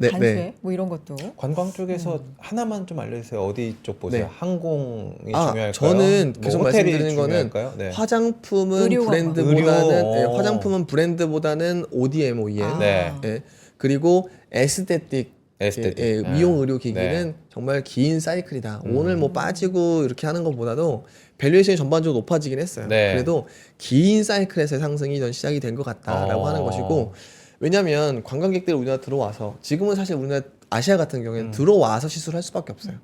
Speaker 3: 네,
Speaker 2: 관세
Speaker 3: 네.
Speaker 2: 뭐 이런 것도.
Speaker 1: 관광 쪽에서 하나만 좀 알려주세요. 어디 쪽 보세요?
Speaker 3: 네.
Speaker 1: 항공이
Speaker 3: 아,
Speaker 1: 중요할까요?
Speaker 3: 저는
Speaker 1: 뭐
Speaker 3: 계속
Speaker 1: 호텔이
Speaker 3: 말씀드리는 거는
Speaker 1: 중요할까요? 네.
Speaker 3: 화장품은
Speaker 2: 의료
Speaker 3: 브랜드보다는
Speaker 1: 의료.
Speaker 3: 예, 화장품은 브랜드보다는 ODM, OEM.
Speaker 2: 아.
Speaker 1: 네.
Speaker 3: 예, 그리고 에스테틱
Speaker 1: 에스테틱.
Speaker 3: 예,
Speaker 1: 네.
Speaker 3: 미용 의료 기기는
Speaker 1: 네.
Speaker 3: 정말 긴 사이클이다. 오늘 뭐 빠지고 이렇게 하는 것보다도 밸류에이션이 전반적으로 높아지긴 했어요.
Speaker 1: 네.
Speaker 3: 그래도 긴 사이클에서의 상승이 전 시작이 된 것 같다라고 하는 것이고, 왜냐하면 관광객들이 우리나라 들어와서 지금은 사실 우리나라 아시아 같은 경우에는 들어와서 시술을 할 수밖에 없어요.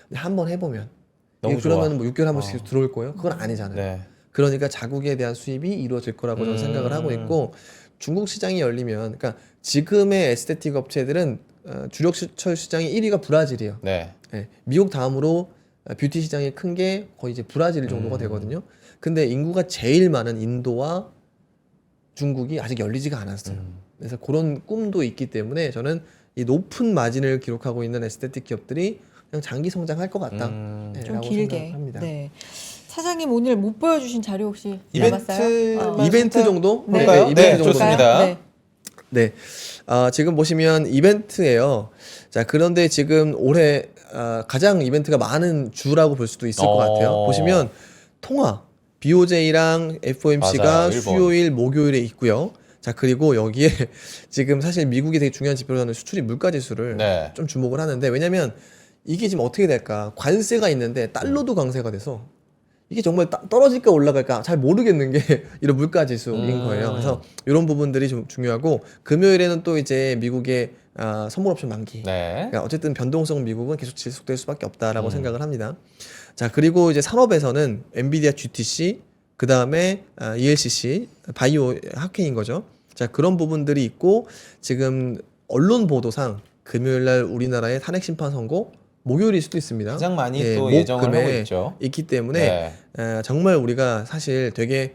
Speaker 3: 근데 한번 해보면
Speaker 1: 너무
Speaker 3: 이게 그러면
Speaker 1: 좋아.
Speaker 3: 뭐 6개월에 한 번씩 들어올 거예요? 그건 아니잖아요.
Speaker 1: 네.
Speaker 3: 그러니까 자국에 대한 수입이 이루어질 거라고 저는 생각을 하고 있고, 중국 시장이 열리면, 그러니까 지금의 에스테틱 업체들은 주력 수출 시장이 1위가 브라질이에요.
Speaker 1: 네.
Speaker 3: 예, 미국 다음으로 뷰티 시장이 큰 게 거의 이제 브라질 정도가 되거든요. 근데 인구가 제일 많은 인도와 중국이 아직 열리지가 않았어요. 그래서 그런 꿈도 있기 때문에 저는 이 높은 마진을 기록하고 있는 에스테틱 기업들이 그냥 장기 성장할 것 같다. 네,
Speaker 2: 좀
Speaker 3: 라고
Speaker 2: 길게.
Speaker 3: 생각합니다.
Speaker 2: 네. 사장님 오늘 못 보여주신 자료 혹시
Speaker 1: 이벤트
Speaker 2: 남았어요?
Speaker 3: 이벤트 정도?
Speaker 2: 네.
Speaker 1: 볼까요?
Speaker 3: 이벤트
Speaker 1: 네,
Speaker 3: 정도.
Speaker 1: 좋습니다.
Speaker 2: 네.
Speaker 3: 네. 지금 보시면 이벤트예요. 자, 그런데 지금 올해 가장 이벤트가 많은 주라고 볼 수도 있을 것 같아요. 보시면 통화, BOJ랑 FOMC가
Speaker 1: 맞아요, 일본.
Speaker 3: 수요일, 목요일에 있고요. 자, 그리고 여기에 지금 사실 미국이 되게 중요한 지표라는 수출입 물가 지수를
Speaker 1: 네.
Speaker 3: 좀 주목을 하는데, 왜냐면 이게 지금 어떻게 될까? 관세가 있는데 달러도 강세가 돼서 이게 정말 떨어질까 올라갈까 잘 모르겠는 게 이런 물가 지수인 거예요. 그래서 이런 부분들이 좀 중요하고, 금요일에는 또 이제 미국의 선물 옵션 만기.
Speaker 1: 네.
Speaker 3: 그러니까 어쨌든 변동성 미국은 계속 지속될 수밖에 없다라고 생각을 합니다. 자, 그리고 이제 산업에서는 엔비디아 GTC, 그 다음에 ELCC, 바이오 하케인 거죠. 자, 그런 부분들이 있고, 지금 언론 보도상 금요일날 우리나라의 탄핵 심판 선고 목요일일 수도 있습니다.
Speaker 1: 가장 많이
Speaker 3: 예,
Speaker 1: 또
Speaker 3: 목,
Speaker 1: 예정을 하고
Speaker 3: 금에
Speaker 1: 있죠.
Speaker 3: 있기 때문에
Speaker 1: 네.
Speaker 3: 정말 우리가 사실 되게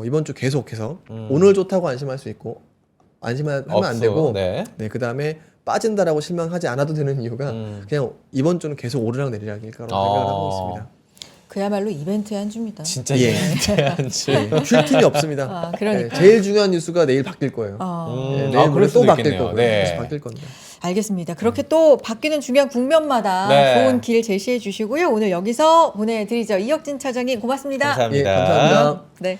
Speaker 3: 이번 주 계속해서 오늘 좋다고 안심할 수 있고, 안심하면 안
Speaker 1: 없어.
Speaker 3: 되고,
Speaker 1: 네.
Speaker 3: 네, 그 다음에 빠진다라고 실망하지 않아도 되는 이유가 그냥 이번 주는 계속 오르락 내리락일 거라고 생각을 하고 있습니다.
Speaker 2: 그야말로 이벤트의 한 주입니다.
Speaker 1: 진짜
Speaker 3: 예.
Speaker 1: 이벤트한지.
Speaker 3: 쉴 틈이 없습니다.
Speaker 2: 아, 그러니까.
Speaker 3: 네, 제일 중요한 뉴스가 내일 바뀔 거예요. 네, 내일 모레 또 바뀔 거고요.
Speaker 1: 네.
Speaker 3: 다시 바뀔 겁니다.
Speaker 2: 알겠습니다. 그렇게 또 바뀌는 중요한 국면마다
Speaker 1: 네.
Speaker 2: 좋은 길 제시해 주시고요. 오늘 여기서 보내드리죠. 이혁진 차장님 고맙습니다.
Speaker 1: 감사합니다.
Speaker 3: 예, 감사합니다.
Speaker 2: 네.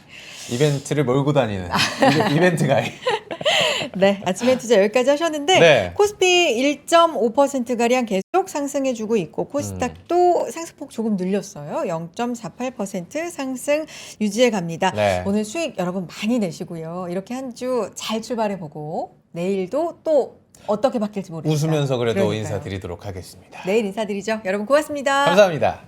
Speaker 1: 이벤트를 몰고 다니는 이벤트 가이.
Speaker 2: 네, 아침에 투자 여기까지 하셨는데
Speaker 1: 네.
Speaker 2: 코스피 1.5%가량 계속 상승해주고 있고 코스닥도 상승폭 조금 늘렸어요. 0.48% 상승 유지해 갑니다.
Speaker 1: 네.
Speaker 2: 오늘 수익 여러분 많이 내시고요. 이렇게 한 주 잘 출발해보고 내일도 또 어떻게 바뀔지 모르겠다.
Speaker 1: 웃으면서 그래도
Speaker 2: 그러니까요.
Speaker 1: 인사드리도록 하겠습니다.
Speaker 2: 내일 인사드리죠. 여러분 고맙습니다.
Speaker 1: 감사합니다.